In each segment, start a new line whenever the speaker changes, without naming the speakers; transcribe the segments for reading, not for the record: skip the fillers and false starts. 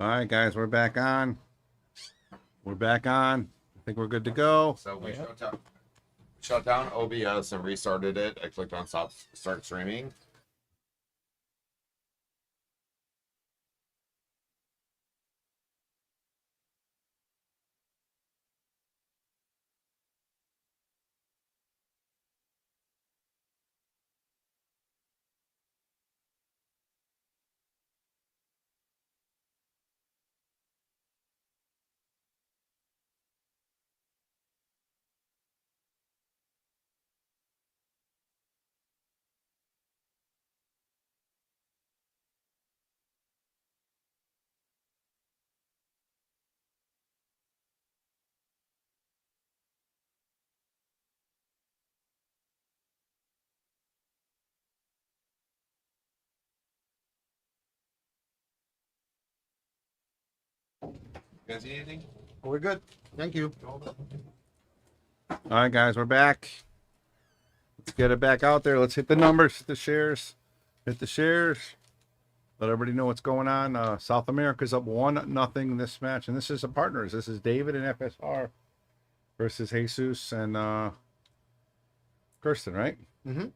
All right, guys, we're back on. We're back on. I think we're good to go.
So we shut down OBS and restarted it. I clicked on start streaming. You guys need anything?
We're good. Thank you.
All right, guys, we're back. Let's get it back out there. Let's hit the numbers, hit the shares, hit the shares. Let everybody know what's going on. South America's up 1-0 this match, and this is a partners. This is David and FSR versus Jesus and Gerson, right?
Mm-hmm.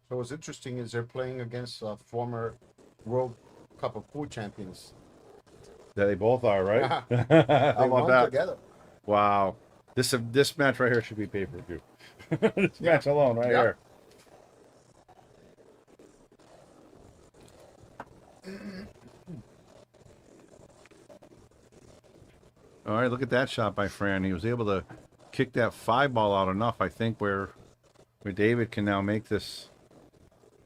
So what's interesting is they're playing against former World Cup of Pool champions.
Yeah, they both are, right? How
They
about
won
that?
together.
Wow. This match right here should be pay-per-view. This match alone right here. All right, look at that shot by Fran. He was able to kick that 5-ball out enough, I think, where David can now make this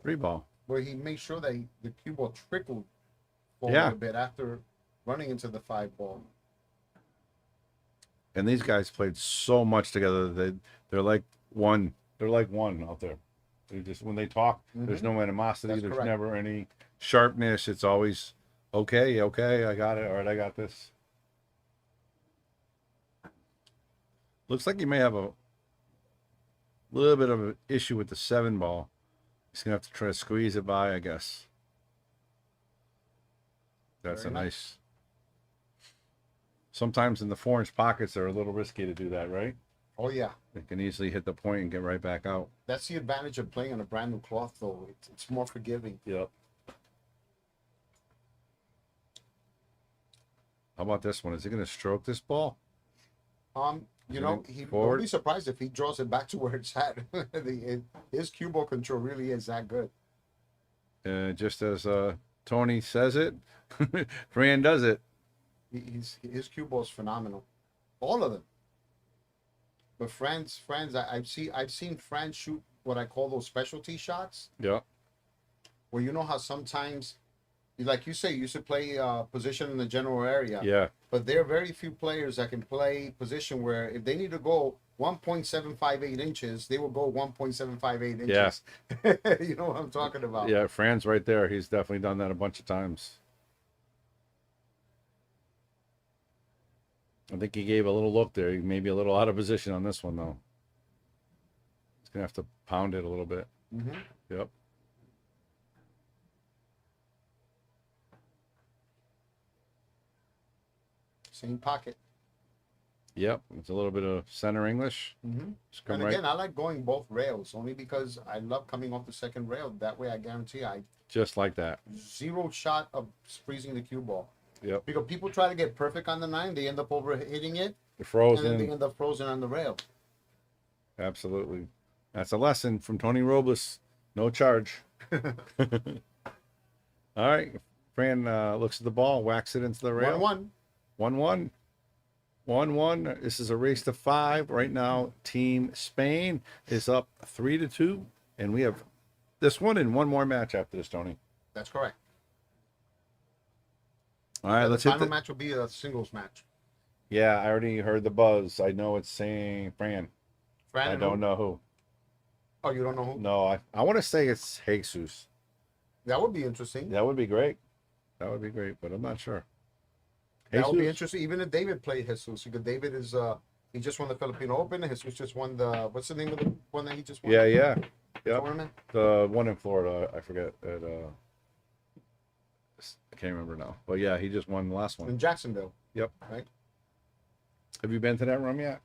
3-ball.
Where he made sure that the cue ball trickled forward a bit after running into the 5-ball.
And these guys played so much together. They're like one. They're like one out there. They just when they talk, there's no animosity.
That's
there's
correct.
never any sharpness. It's always okay, I got it. All right, I got this. Looks like he may have a little bit of an issue with the 7-ball. He's gonna have to try to squeeze it by, I guess. That's
Very
a nice. Sometimes in the 4-inch pockets are a little risky to do that, right?
Oh, yeah.
They can easily hit the point and get right back out.
That's the advantage of playing on a brand new cloth, though. It's more forgiving.
Yep. How about this one? Is he going to stroke this ball?
You know, he won't be surprised if he draws it back to where it's at. His cue ball control really is that good.
Just as Tony says it, Fran does it.
His cue ball is phenomenal, all of them. But Fran's I've seen Fran shoot what I call those specialty shots.
Yeah.
Where you know how sometimes, like you say, you should play position in the general area.
Yeah.
But there are very few players that can play position where if they need to go 1.758 inches, they will go 1.758 inches. Yeah. You know what I'm talking about.
Yeah, Fran's right there. He's definitely done that a bunch of times. I think he gave a little look there. He may be a little out of position on this one, though. He's going to have to pound it a little bit.
Mm-hmm.
Yep.
Same pocket.
Yep. It's a little bit of center English.
Mm-hmm. And again, I like going both rails only because I love coming off the second rail. That way I guarantee I...
Just like that.
Zero shot of freezing the cue ball.
Yep.
Because people try to get perfect on the 9, they end up over hitting it.
They're frozen.
And then they end up frozen on the rail.
Absolutely. That's a lesson from Tony Robles. No charge. All right. Fran looks at the ball, whacks it into the rail.
1-1.
1-1. 1-1. This is a race to 5. Right now, Team Spain is up 3-2. And we have this one and one more match after this, Tony.
That's correct.
All right, let's hit the
final match will be a singles match.
Yeah, I already heard the buzz. I know it's saying Fran. I don't know who.
Oh, you don't know who?
No, I want to say it's Jesus.
That would be interesting.
That would be great. That would be great, but I'm not sure.
That would be interesting. Even if David played Jesus, because David is he just won the Filipino Open. Jesus just won the what's the name of the one that he just won?
Yeah.
Tournament?
The one in Florida, I forget. I can't remember now. But yeah, he just won the last
In
one.
Jacksonville.
Yep.
Right?
Have you been to that room yet?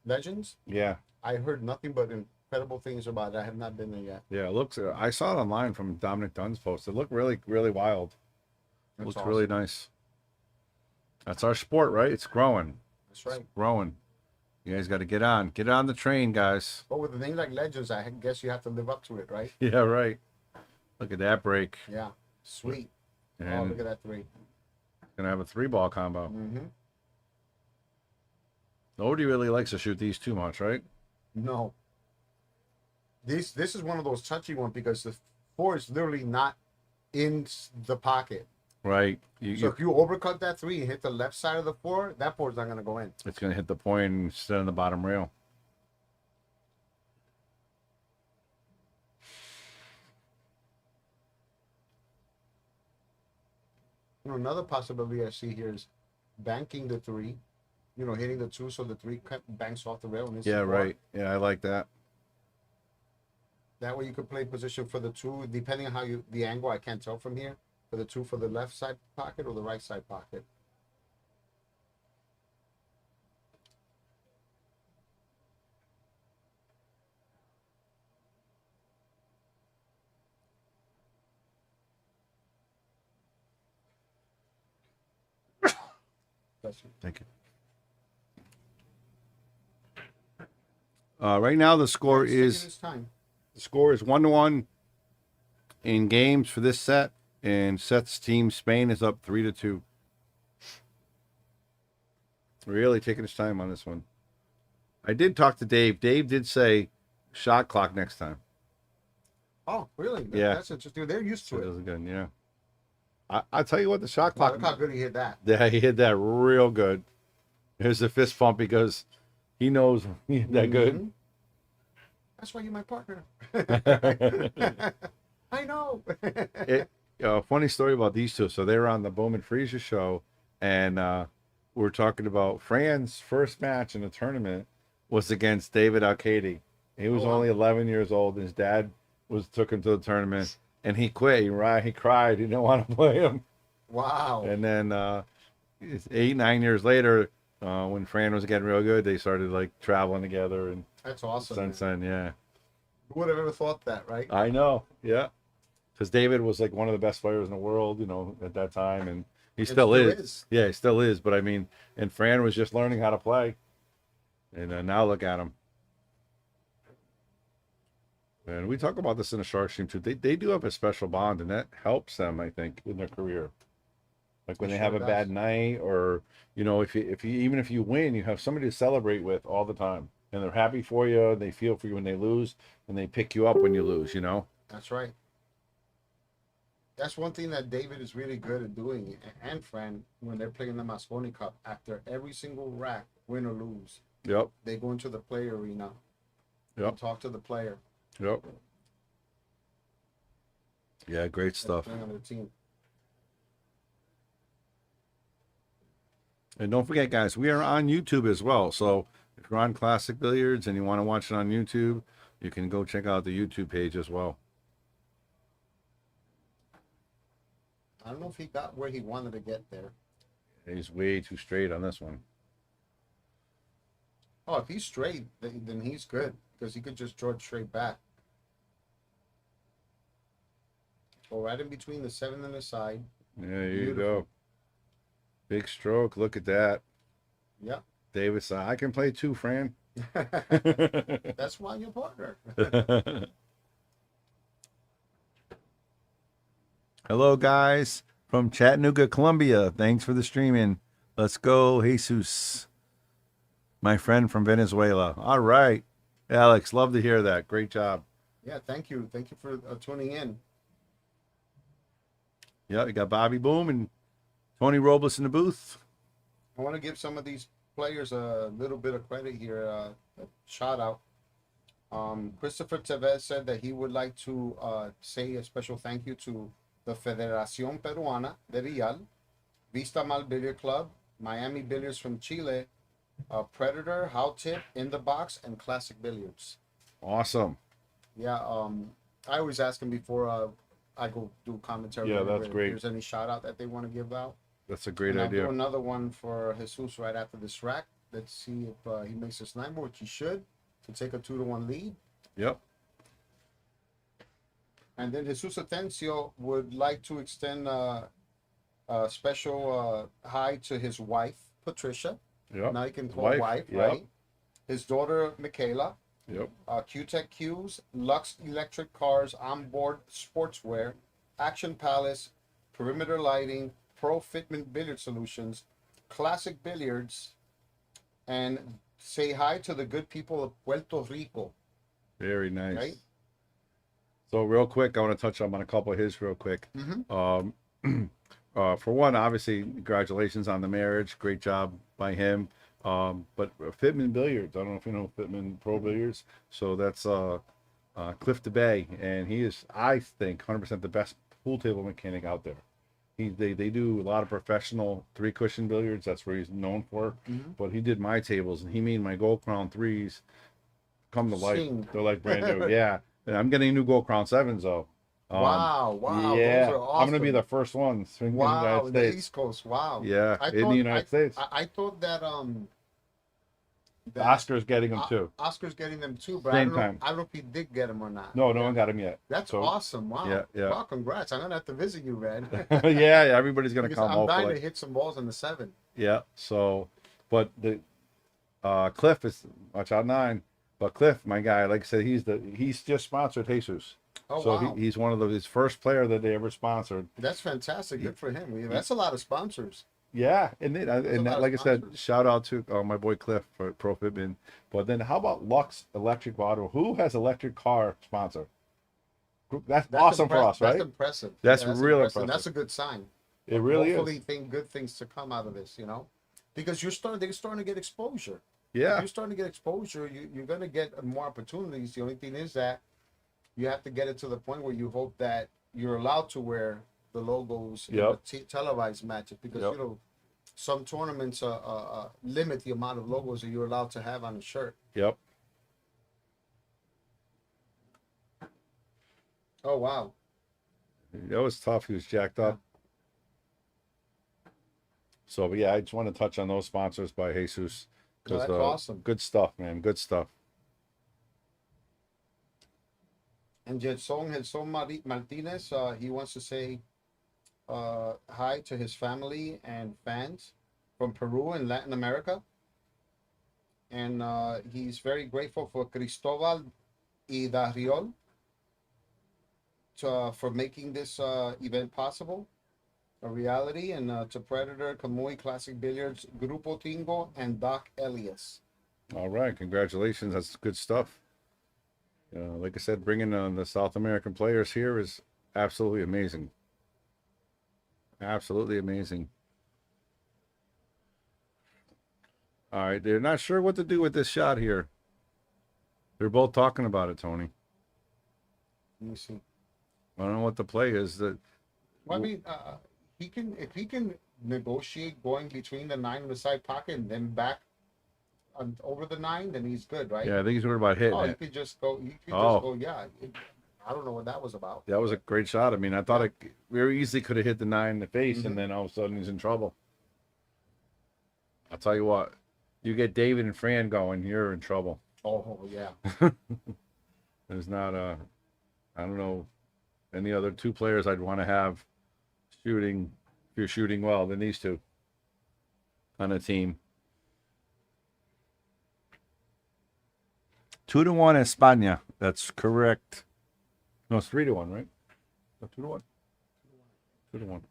Legends?
Yeah.
I heard nothing but incredible things about it. I have not been there yet.
Yeah, it looks. I saw it online from Dominic Dunn's post. It looked really, really wild. It
That's
looks really
awesome.
nice. That's our sport, right? It's growing.
That's right.
It's growing. You guys got to get on the train, guys.
But with a name like Legends, I guess you have to live up to it, right?
Yeah, right. Look at that break.
Yeah. Sweet.
And
Oh, look at that 3.
gonna have a 3-ball combo.
Mm-hmm.
Nobody really likes to shoot these too much, right?
No. This is one of those touchy ones because the 4 is literally not in the pocket.
Right.
So if you overcut that 3 and hit the left side of the 4, that 4 is not going to go in.
It's gonna hit the point and sit on the bottom rail.
You know, another possibility I see here is banking the 3. You know, hitting the 2 so the 3 banks off the rail. And
Yeah, right. Yeah, I like that.
That way you could play position for the 2, depending on how the angle. I can't tell from here. For the 2 for the left side pocket or the right side pocket.
Thank you. Right now the score
It's taking
is
its time.
1-1 in games for this set, and Seth's team Spain is up 3-2. Really taking his time on this one. I did talk to Dave. Dave did say shot clock next time.
Oh, really?
Yeah.
That's interesting. They're used
So
to
it
it.
was good, yeah. I'll tell you what, the shot
Wow,
clock.
look how good he hit that.
Yeah, he hit that real good. Here's the fist pump because he knows he hit that good.
Mhm. That's why you're my partner. I know.
Funny story about these two. So they were on the Bowman Freezer show, and we're talking about Fran's first match in the tournament was against David Alcady. He was
Oh, wow.
only 11 years old. And his dad took him to the tournament, and he quit. He cried. He didn't want to play him.
Wow.
And then 8-9 years later, when Fran was getting real good, they started like traveling together, and
That's awesome.
since then, yeah.
Who would have ever thought that, right?
I know, yeah. Because David was like one of the best players in the world, you know, at that time, and he still is. Yeah, he still is. But I mean, and Fran was just learning how to play, and now look at him. And we talk about this in the Sharks team too. They do have a special bond, and that helps them, I think, in their career. Like when
It
they
sure
have a bad
does.
night, or you know, if you even if you win, you have somebody to celebrate with all the time, and they're happy for you. They feel for you when they lose, and they pick you up when you lose. You know.
That's right. That's one thing that David is really good at doing, and Fran, when they're playing the Mosconi Cup, after every single rack, win or lose,
Yep.
they go into the player arena
Yep.
and talk to the player.
Yep. Yeah, great
that's
stuff.
playing on the team.
And don't forget, guys, we are on YouTube as well. So if you're on Classic Billiards and you want to watch it on YouTube, you can go check out the YouTube page as well.
I don't know if he got where he wanted to get there.
He's way too straight on this one.
Oh, if he's straight, then he's good because he could just draw it straight back. Go right in between the 7 and the side.
Yeah, there you
Beautiful.
go. Big stroke. Look at that.
Yep.
David said, I can play too, Fran.
That's why you're partner.
Hello, guys, from Chattanooga, Colombia. Thanks for the streaming. Let's go, Jesus. My friend from Venezuela. All right. Alex, love to hear that. Great job.
Yeah, thank you. Thank you for tuning in.
Yeah, you got Bobby Boom and Tony Robles in the booth.
I want to give some of these players a little bit of credit here. A shout out. Christopher Tevez said that he would like to say a special thank you to the Federación Peruana de Real, Vista Mal Billiard Club, Miami Billiards from Chile, Predator, How Tip, In the Box, and Classic Billiards.
Awesome.
Yeah, I always ask him before I go do commentary.
Yeah,
whenever
that's great.
If there's any shout out that they want to give out.
That's a great
And I'll do
idea.
another one for Jesus right after this rack. Let's see if he makes this nine more, which he should, to take a 2-1 lead.
Yep.
And then Jesus Atencio would like to extend a special hi to his wife, Patricia.
Yep.
Now you can call
Wife,
wife,
yep.
right? His daughter, Michaela.
Yep.
Q-Tech Qs, Lux Electric Cars, Onboard Sportswear, Action Palace, Perimeter Lighting, Pro Fitment Billiard Solutions, Classic Billiards, and say hi to the good people of Puerto Rico.
Very nice.
Right?
So real quick, I want to touch on a couple of his real quick.
Mm-hmm.
For one, obviously, congratulations on the marriage. Great job by him. But Fitman Billiards, I don't know if you know Fitman Pro Billiards. So that's Cliff DeBay, and he is, I think, 100% the best pool table mechanic out there. They do a lot of professional 3-cushion billiards. That's where he's known for.
Mm-hmm.
But he did my tables, and he made my Gold Crown 3s come to life.
Sing.
They're like brand new. Yeah. And I'm getting new Gold Crown 7s, though.
Wow!
Yeah,
Those are awesome.
I'm gonna be the first one in the
wow,
United
in the
States.
East Coast. Wow.
Yeah, in the United States.
I thought that
Oscar's getting them too.
Oscar's getting them too, but
Same
I don't know.
time.
I don't know if he did get them or not.
No one got him yet.
That's
So,
awesome! Wow.
yeah, yeah.
Wow! Congrats! I'm gonna have to visit you, Red.
Yeah, everybody's gonna
Because
come.
I'm dying to
Hopefully.
hit some balls in the 7.
Yeah. So, but the Cliff is watch out 9. But Cliff, my guy, like I said, he's just sponsored Jesus.
Oh
So
wow!
he's one of his first player that they ever sponsored.
That's fantastic. Good for him. That's a lot of sponsors.
Yeah, and then,
a
and
lot
that,
of
like I said,
sponsors.
shout out to my boy Cliff for Pro Fitman. But then how about Lux Electric Auto? Who has electric car sponsor? That's awesome for us, right?
That's impressive.
That's
Yeah,
real impressive.
That's a good sign.
It really
Hopefully,
is.
good things to come out of this. Because they're starting to get exposure. If
Yeah,
you're starting to get exposure, you're going to get more opportunities. The only thing is that you have to get it to the point where you hope that you're allowed to wear the logos in
Yep.
the televised matches, because
Yep.
some tournaments limit the amount of logos that you're allowed to have on a shirt.
yep.
Oh wow!
That was tough. He was jacked up. So, but yeah, I just want to touch on those sponsors by Jesus.
No, that's awesome.
Good stuff, man. Good stuff.
And Gerson Martinez, he wants to say hi to his family and fans from Peru and Latin America. And he's very grateful for Cristobal y Dariol for making this event possible, a reality, and to Predator, Kamui Classic Billiards, Grupo Tingo, and Doc Elias.
All right, congratulations. That's good stuff. Like I said, bringing the South American players here is absolutely amazing. Absolutely amazing. All right, they're not sure what to do with this shot here. They're both talking about it, Tony.
Let me see.
I don't know what the play is. That
Well, I mean, if he can negotiate going between the 9 and the side pocket and then back over the 9, then he's good, right?
yeah, I think he's worried about hitting
Oh, you
it.
could just go. You could
Oh.
just go. Yeah. I don't know what that was about.
That was a great shot. I mean, I thought it very easily could have hit the 9 in the face,
Mhm.
and then all of a sudden he's in trouble. I'll tell you what, you get David and Fran going, you're in trouble.
Oh yeah.
There's not I don't know, any other 2 players I'd want to have shooting, if you're shooting well, than these 2 on a team. 2-1 España. That's correct. No, it's 3-1, right? No, 2-1. 2-1.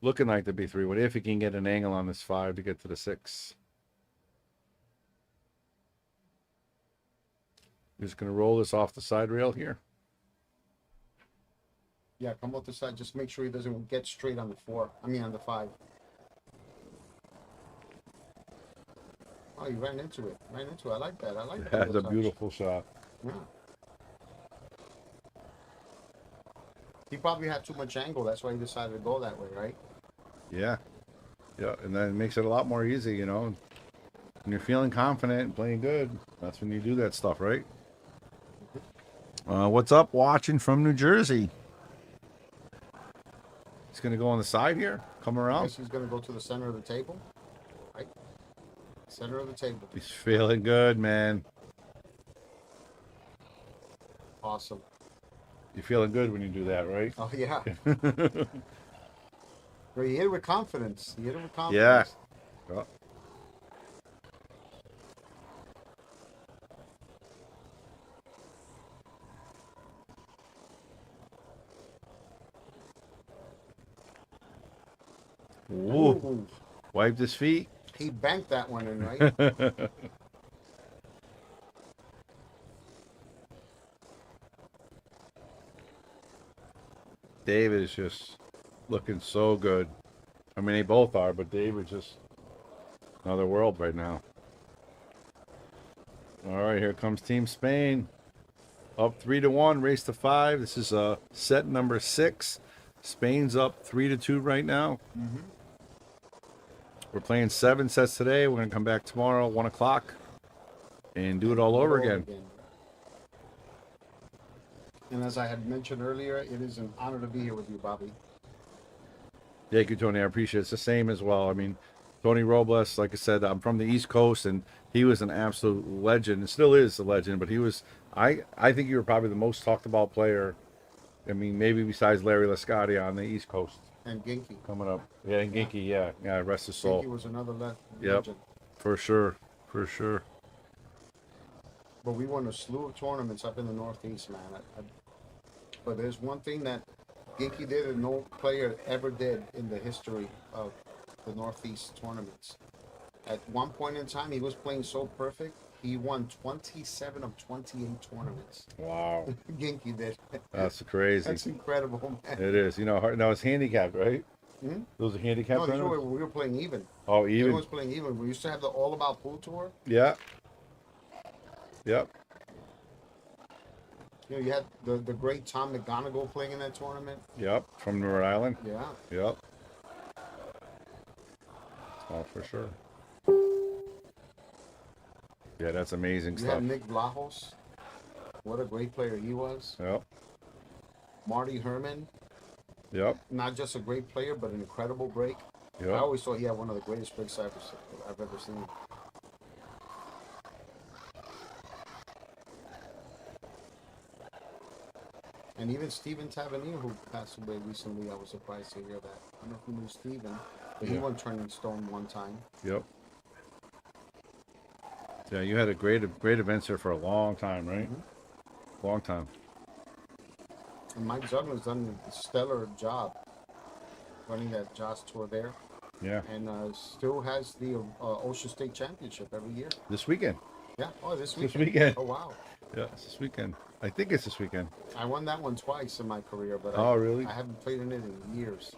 Looking like to be 3-1 if he can get an angle on this 5 to get to the 6. Just gonna roll this off the side rail here.
Yeah, come off the side. Just make sure he doesn't get straight on the 4. I mean, on the 5. Oh, he ran into it. I like that. I like that.
That's a
touch.
beautiful shot.
Yeah. He probably had too much angle. That's why he decided to go that way, right?
Yeah. Yeah, and then it makes it a lot more easy, When you're feeling confident and playing good, that's when you do that stuff, right? What's up? Watching from New Jersey. He's going to go on the side here, come
I
around.
guess he's going to go to the center of the table. Right? Center of the table.
He's feeling good, man.
Awesome.
You're feeling good when you do that, right?
Oh, yeah. Well, he hit it with confidence. He hit it with
Yeah.
confidence.
Oh. Ooh.
Ooh.
Wiped his feet.
He banked that one in, right?
David is just looking so good. I mean, they both are, but David's just another world right now. All right, here comes Team Spain. Up 3-1, race to 5. This is set number 6. Spain's up 3-2 right now.
Mm-hmm.
We're playing 7 sets today. We're going to come back tomorrow, 1 o'clock, and do it all over again.
And as I had mentioned earlier, it is an honor to be here with you, Bobby.
Thank you, Tony. I appreciate it. It's the same as well. I mean, Tony Robles, like I said, I'm from the East Coast, and he was an absolute legend, and still is a legend, but he was, I think you were probably the most talked about player, I mean, maybe besides Larry Lascotti on the East Coast.
And Ginky.
Coming up. Yeah, and Ginky, yeah. Rest his soul.
Ginky was another legend.
Yep, for sure, for sure.
But we won a slew of tournaments up in the Northeast, man. But there's one thing that Ginky did and no player ever did in the history of the Northeast tournaments. At one point in time, he was playing so perfect, he won 27 of 28 tournaments.
Wow.
Ginky did.
That's crazy.
That's incredible, man.
It is. You know, now it's handicapped, right?
Hmm?
Those are handicapped
No,
tournaments?
we were playing even.
Oh,
Everyone
even?
was playing even. We used to have the All About Pool Tour.
Yeah. Yep.
You know, you had the great Tom McGonigal playing in that tournament.
Yep. From Rhode Island.
Yeah.
Yep. Oh, for sure. Yeah, that's amazing
You
stuff.
had Nick Vlahos. What a great player he was.
Yep.
Marty Herman.
Yep.
Not just a great player, but an incredible break. I
Yep.
always thought he had one of the greatest breaks I've ever seen. And even Stephen Tavernier, who passed away recently, I was surprised to hear that. I don't know if you knew Stephen, but he
Yeah.
won Turning Stone one time.
Yep. Yeah, you had a great events here for a long time, right? Long time.
And Mike Zugler's done a stellar job running that Joss tour there,
Yeah.
and still has the Ocean State Championship every year.
This weekend.
Yeah. Oh, this
This
weekend.
weekend.
Oh, wow.
Yeah, it's this weekend. I think it's this weekend.
I won that one twice in my career, but
Oh, really?
I haven't played in it in years.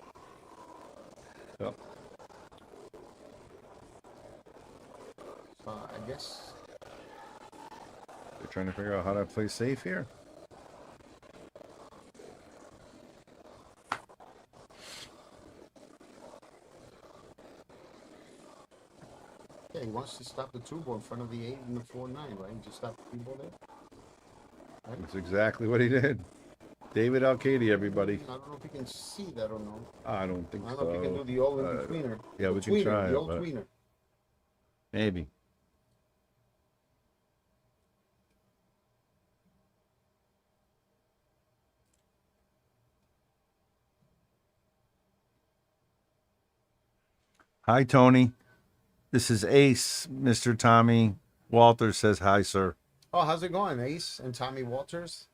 Yep.
So I guess
They're trying to figure out how to play safe here.
yeah, he wants to stop the 2-ball in front of the 8 and the 4-9, right? He just stopped the 3-ball there.
That's exactly what he did. David Alcady, everybody.
I don't know if you can see that or no.
I don't think
I don't know if you can
so.
do the old in-betweener.
Yeah,
The
we can
tweener,
try
the
it,
old
but-
tweener.
Maybe. Hi, Tony. This is Ace. Mr. Tommy Walters says hi, sir.
Oh, how's it going, Ace and Tommy Walters?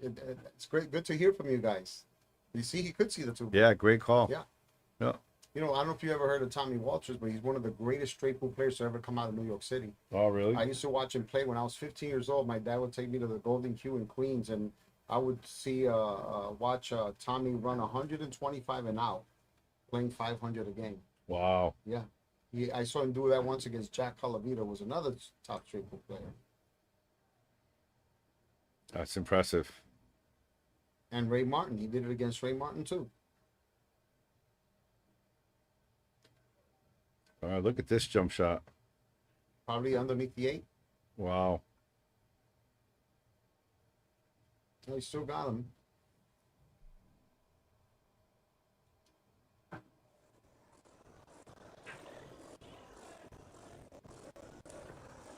It's great, good to hear from you guys. You see, he could see the 2-ball.
Yeah, great call.
Yeah.
Yeah.
You know, I don't know if you ever heard of Tommy Walters, but he's one of the greatest straight pool players to ever come out of New York City.
Oh, really?
I used to watch him play when I was 15 years old. My dad would take me to the Golden Q in Queens, and I would watch Tommy run 125 and out, playing 500 a game.
Wow.
Yeah, I saw him do that once against Jack Calavita, who was another top straight pool player,
That's impressive.
and Ray Martin. He did it against Ray Martin too.
All right, look at this jump shot.
Probably underneath the 8.
Wow.
Oh, he still got him.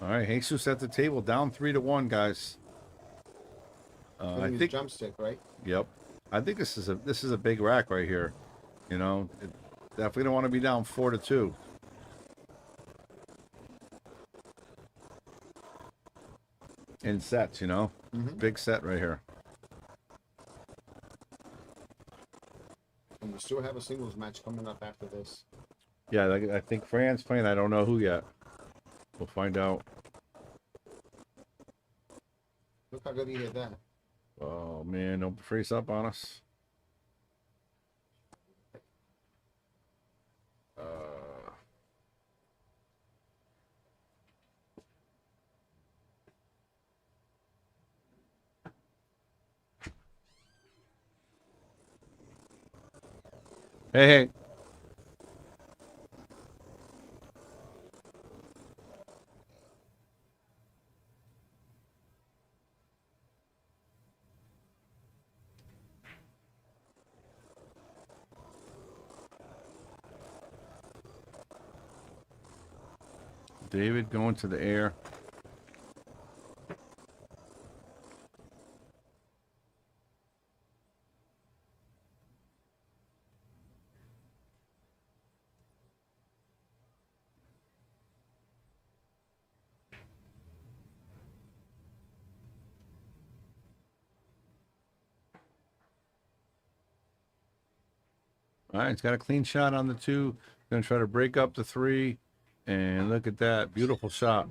All right, Jesus at the table, down 3-1, guys. I
His
think.
jump stick, right?
Yep. I think this is a big rack right here. You know, definitely don't want to be down 4-2. In sets, you know, big set right here.
And we still have a singles match coming up after this.
Yeah, I think Fran's playing. I don't know who yet. We'll find out.
Look how good he hit that.
Oh man, don't freeze up on us. Hey, hey. David going to the air. All right, it's got a clean shot on the 2. Gonna try to break up the 3. And look at that. Beautiful shot.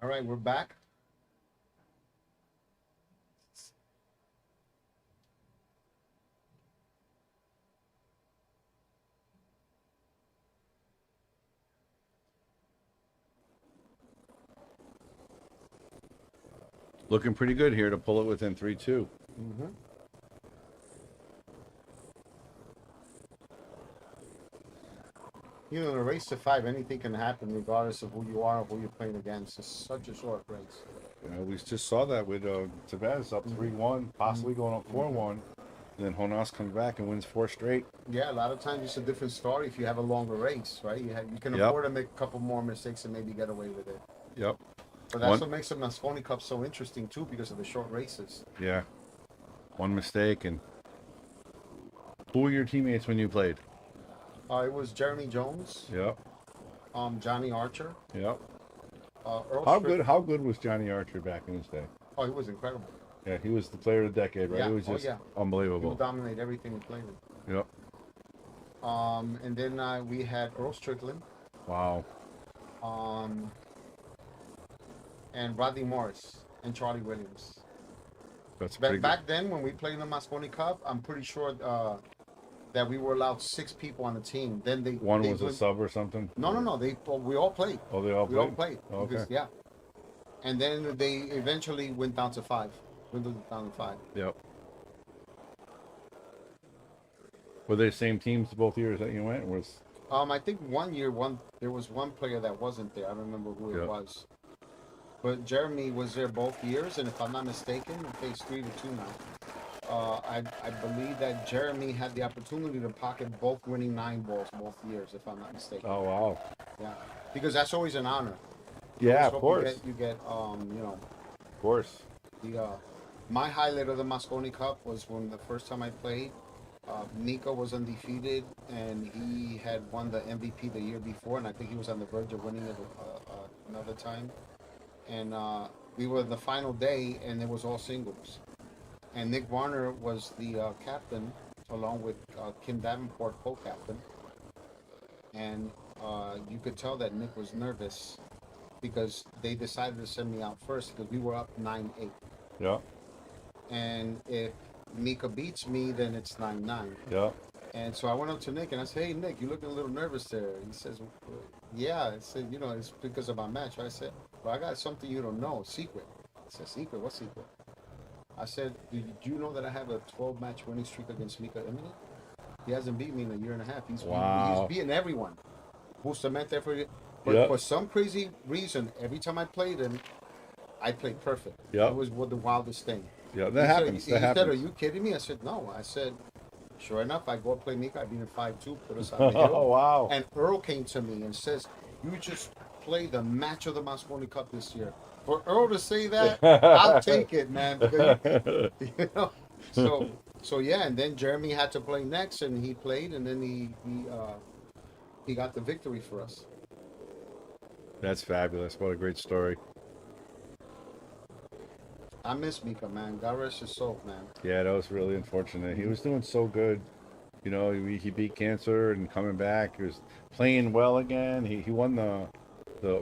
All right, we're back.
Looking pretty good here to pull it within 3-2.
You know, in a race to 5, anything can happen regardless of who you are or who you're playing against. It's such a short race.
We just saw that with Tevez up 3-1, possibly going up 4-1. And then Jonas comes back and wins 4 straight.
Yeah, a lot of times it's a different story if you have a longer race, right? You can
Yep.
afford to make a couple more mistakes and maybe get away with it.
Yep.
But that's what makes the Mosconi Cup so interesting too, because of the short races.
Yeah. One mistake. And who were your teammates when you played?
It was Jeremy Jones,
Yep.
Johnny Archer,
Yep.
Earl
How
Strick-
good? How good was Johnny Archer back in his day?
Oh, he was incredible.
Yeah, he was the player of the decade, right?
Yeah.
He was
Oh,
just
yeah. He
unbelievable.
would dominate everything he played in.
Yep.
And then we had Earl Strickland,
Wow.
and Rodney Morris and Charlie Williams.
That's pretty
Back then, when we played in the Mosconi Cup, I'm pretty sure that we were allowed 6 people on the team. Then they
One
they
was a
went-
sub or something?
No. We all played.
Oh, they all
We
played?
all played.
Okay.
Because, yeah. And then they eventually went down to 5. Dwindled it down to 5.
Yep. Were they the same teams both years that you went? Or was
I think one year, there was one player that wasn't there. I don't remember who
Yeah.
it was. But Jeremy was there both years, and if I'm not mistaken, it plays 3-2 now. I believe that Jeremy had the opportunity to pocket both winning 9 balls both years, if I'm not mistaken.
Oh wow.
Yeah, because that's always an honor.
Yeah,
Always
of
hope
course.
You get
Of course.
my highlight of the Mosconi Cup was when the first time I played. Mika was undefeated, and he had won the MVP the year before, and I think he was on the verge of winning it another time. And we were the final day, and it was all singles. And Nick Varner was the captain, along with Kim Davenport, co-captain. And you could tell that Nick was nervous because they decided to send me out first because we were up 9-8.
Yeah.
And if Mika beats me, then it's 9-9.
Yeah.
And so I went up to Nick and I said, "Hey, Nick, you looking a little nervous there." He says, "Yeah." I said, "You know, it's because of our match." I said, "Well, I got something you don't know, secret." I said, "Secret? What secret?" I said, "Do you know that I have a 12-match winning streak against Mika Imminent? He hasn't beat me in a year and a half. He's
Wow.
beaten everyone. Bustamante for you." But
Yeah.
for some crazy reason, every time I played him, I played perfect.
Yeah.
It was what the wildest thing.
Yeah. That happens.
He
That
said, "Are
happens.
you kidding me?" I said, "No." I said, sure enough, I go play Mika. I beat him 5-2, put us on the
Oh,
hill.
wow.
And Earl came to me and says, "You just played the match of the Moscone Cup this year." For Earl to say that, I'll take it, man. Because you know, so yeah. And then Jeremy had to play next, and he played, and then he got the victory for us.
That's fabulous. What a great story.
I miss Mika, man. God rest his soul, man.
Yeah, that was really unfortunate. He was doing so good. You know, he beat cancer and coming back. He was playing well again. He won the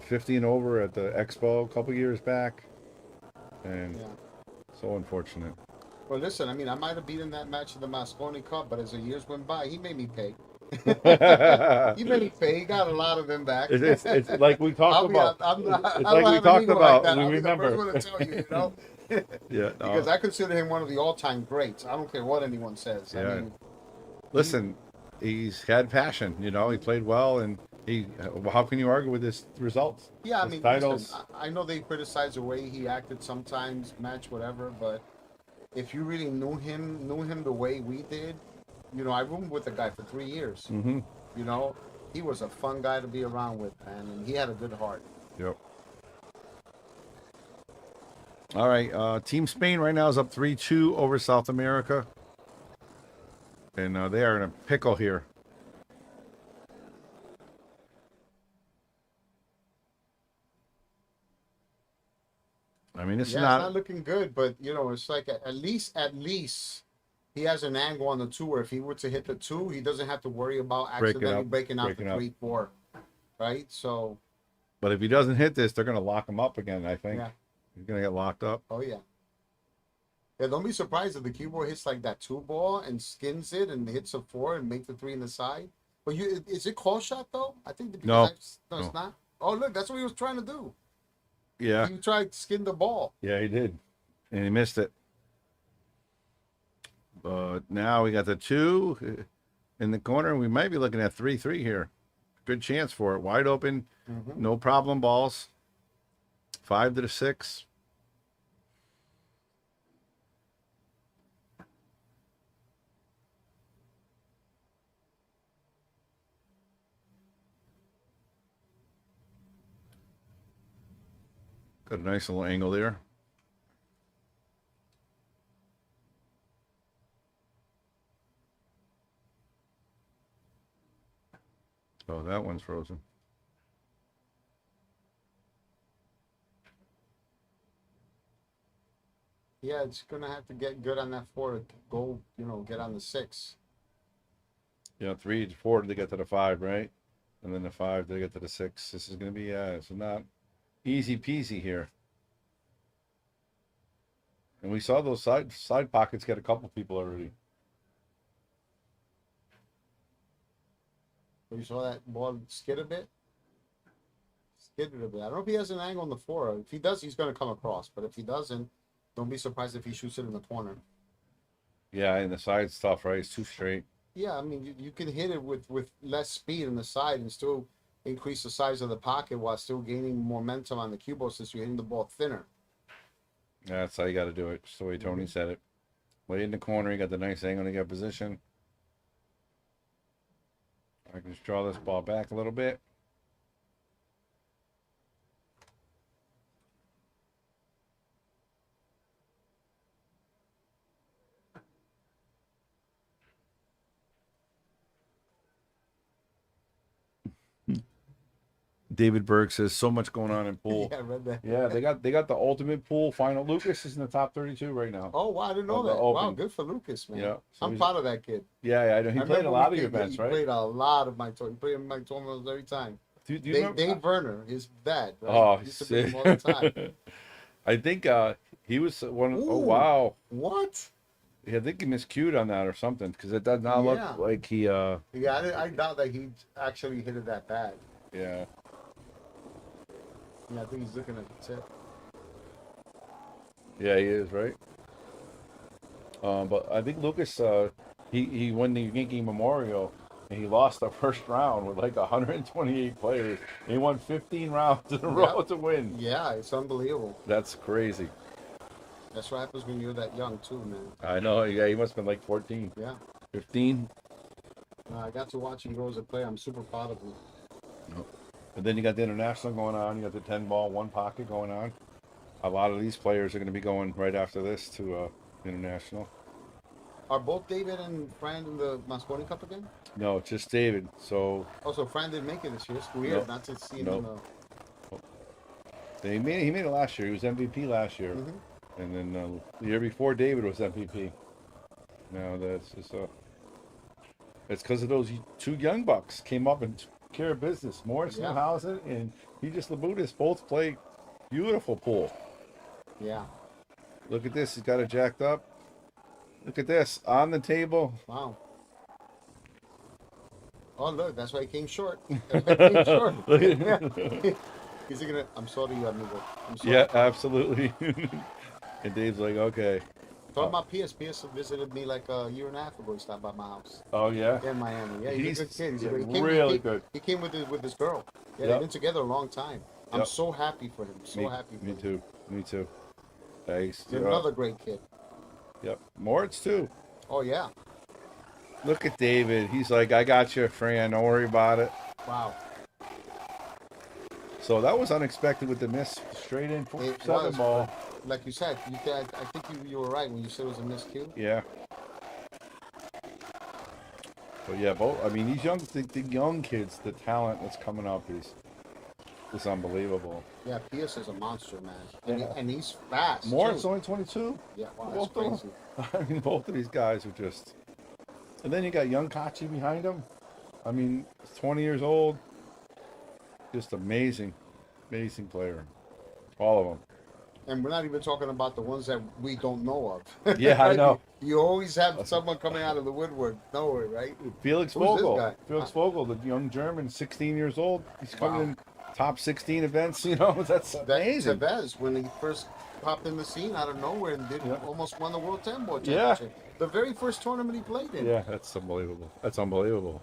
50 and over at the Expo a couple years back. And
Yeah.
so unfortunate.
Well, listen. I mean, I might have beaten that match of the Moscone Cup, but as the years went by, he made me pay. He made me pay. He got a lot of them back.
It's like we talked about.
I'm not.
It's
I
like
don't
we
have an
talked
ego like
about.
that.
We
I'll be the first
remember.
one to tell you. You know,
Yeah.
because
No.
I consider him one of the all-time greats. I don't care what anyone says. I
Yeah.
mean,
Listen, he's had passion. You know, he played well, and he. How can you argue with his results?
yeah. I
His
mean,
titles.
listen. I know they criticize the way he acted sometimes, match whatever, but if you really knew him the way we did, you know, I roomed with the guy for 3 years.
Mm-hmm.
You know, he was a fun guy to be around with, man, and he had a good heart.
Yep. All right. Team Spain right now is up 3-2 over South America, and they are in a pickle here. I mean, it's
Yeah, it's not
not.
looking good, but you know, it's like at least he has an angle on the two where if he were to hit the two, he doesn't have to worry about accidentally
up,
breaking out
breaking
the
up.
3-4, right? So
But if he doesn't hit this, they're going to lock him up again. I think
yeah,
he's going to get locked up.
oh yeah. Yeah, don't be surprised if the keyboard hits like that two ball and skins it and hits a four and make the three in the side. But is it call shot though? I think because
No,
no,
no.
it's not. Oh look, that's what he was trying to do.
Yeah,
He tried to skin the ball.
yeah, he did, and he missed it. But now we got the 2 in the corner. We might be looking at 3-3 here. Good chance for it. Wide open, no problem balls. 5 to the 6. Got a nice little angle there. Oh, that one's frozen.
Yeah, it's gonna have to get good on that four to go, you know, get on the 6.
Yeah, 3 to 4 to get to the 5, right? And then the 5 to get to the 6. This is going to be it's not easy peasy here. And we saw those side pockets get a couple people already.
So you saw that ball skid a bit? Skidded a bit. I don't know if he has an angle on the 4. If he does, he's gonna come across. But if he doesn't, don't be surprised if he shoots it in the corner.
Yeah, and the side's tough, right? It's too straight.
Yeah, I mean, you can hit it with less speed on the side and still increase the size of the pocket while still gaining momentum on the cue ball since you're hitting the ball thinner.
That's how you got to do it. Just the way Tony said it. Way in the corner, you got the nice angle to get position. I can just draw this ball back a little bit. David Berg says so much going on in pool.
Yeah, I read that.
Yeah, they got the ultimate pool final. Lucas is in the top 32 right now.
Oh, wow, I didn't know
Of the
that. Wow,
Open.
good for Lucas, man.
Yeah, so
I'm
he's-
proud of that kid.
Yeah, I know. He
I
played a
remember
lot
we
of your
did-
events,
he
right?
played a lot of my tournaments. He played in my tournaments every time.
Do you remember?
Dave Werner, his dad, right?
Oh,
He used to bring him all the time.
I think he was one. Oh
Ooh.
wow!
What?
Yeah, I think he miscued on that or something because it does not
Yeah.
look like he.
Yeah, I doubt that he actually hit it that bad.
Yeah.
Yeah, I think he's looking at the tip.
Yeah, he is right. But I think Lucas, he won the Yankee Memorial, and he lost the first round with like 128 players. And he won 15 rounds in a row to win.
Yeah, it's unbelievable.
That's crazy.
That's what happens when you're that young too, man.
I know. Yeah, he must have been like 14,
Yeah.
15.
I got to watch him grow as a player. I'm super proud of him.
And then you got the international going on. You got the 10 ball, one pocket going on. A lot of these players are going to be going right after this to international.
Are both David and Fran in the Mosconi Cup again?
No, it's just David. So
Also, Fran didn't make it this year. It's weird not to see him in the...
he made it last year. He was MVP last year.
Mhm.
And then the year before, David was MVP. No, that's just it's because of those two young bucks came up and took care of business. Morris
Yeah.
Newhausen and Regis Labutis both play beautiful pool.
Yeah.
Look at this. He's got it jacked up. Look at this on the table.
Wow. Oh, look, that's why he came short. He came short. He's gonna. I'm sorry, amigo. I'm sorry.
Yeah, absolutely. And Dave's like, okay.
Talking about PS. PS visited me like a year and a half ago. He stopped by my house.
Oh yeah.
In Miami. Yeah, he's a good kid. He's a
yeah,
good kid.
really
he
good.
He came with his girl. Yeah,
Yep.
they've been together a long time. I'm
Yep.
so happy for him. So happy for
Me
him.
too. Me too. Thanks.
He's another great kid.
Yep. Moritz too.
Oh yeah.
Look at David. He's like, I got you, Fran. Don't worry about it.
Wow.
So that was unexpected with the miss straight in
It
7
was,
ball.
Like you said, I think you were right when you said it was a miscue.
Yeah. But yeah, both. I mean, these the young kids, the talent that's coming up is unbelievable.
Yeah, Pierce is a monster, man. And,
Yeah.
and he's fast.
Moritz
too.
only 22.
Yeah, wow, that's
Both of
crazy.
them. I mean, both of these guys are just. And then you got young Kachi behind him. I mean, he's 20 years old. Just amazing, amazing player. All of them.
And we're not even talking about the ones that we don't know of.
Yeah, I know.
You always have someone coming out of the woodwork, nowhere, right?
Felix
Who's this
Vogel.
guy?
Felix Vogel, the young German, 16 years old. He's coming
Wow.
in top 16 events. You know, that's amazing.
Tevez, when he first popped in the scene out of nowhere and
Yeah.
almost won the World 10 Ball
Yeah.
Championship. The very first tournament he played in.
Yeah, that's unbelievable. That's unbelievable.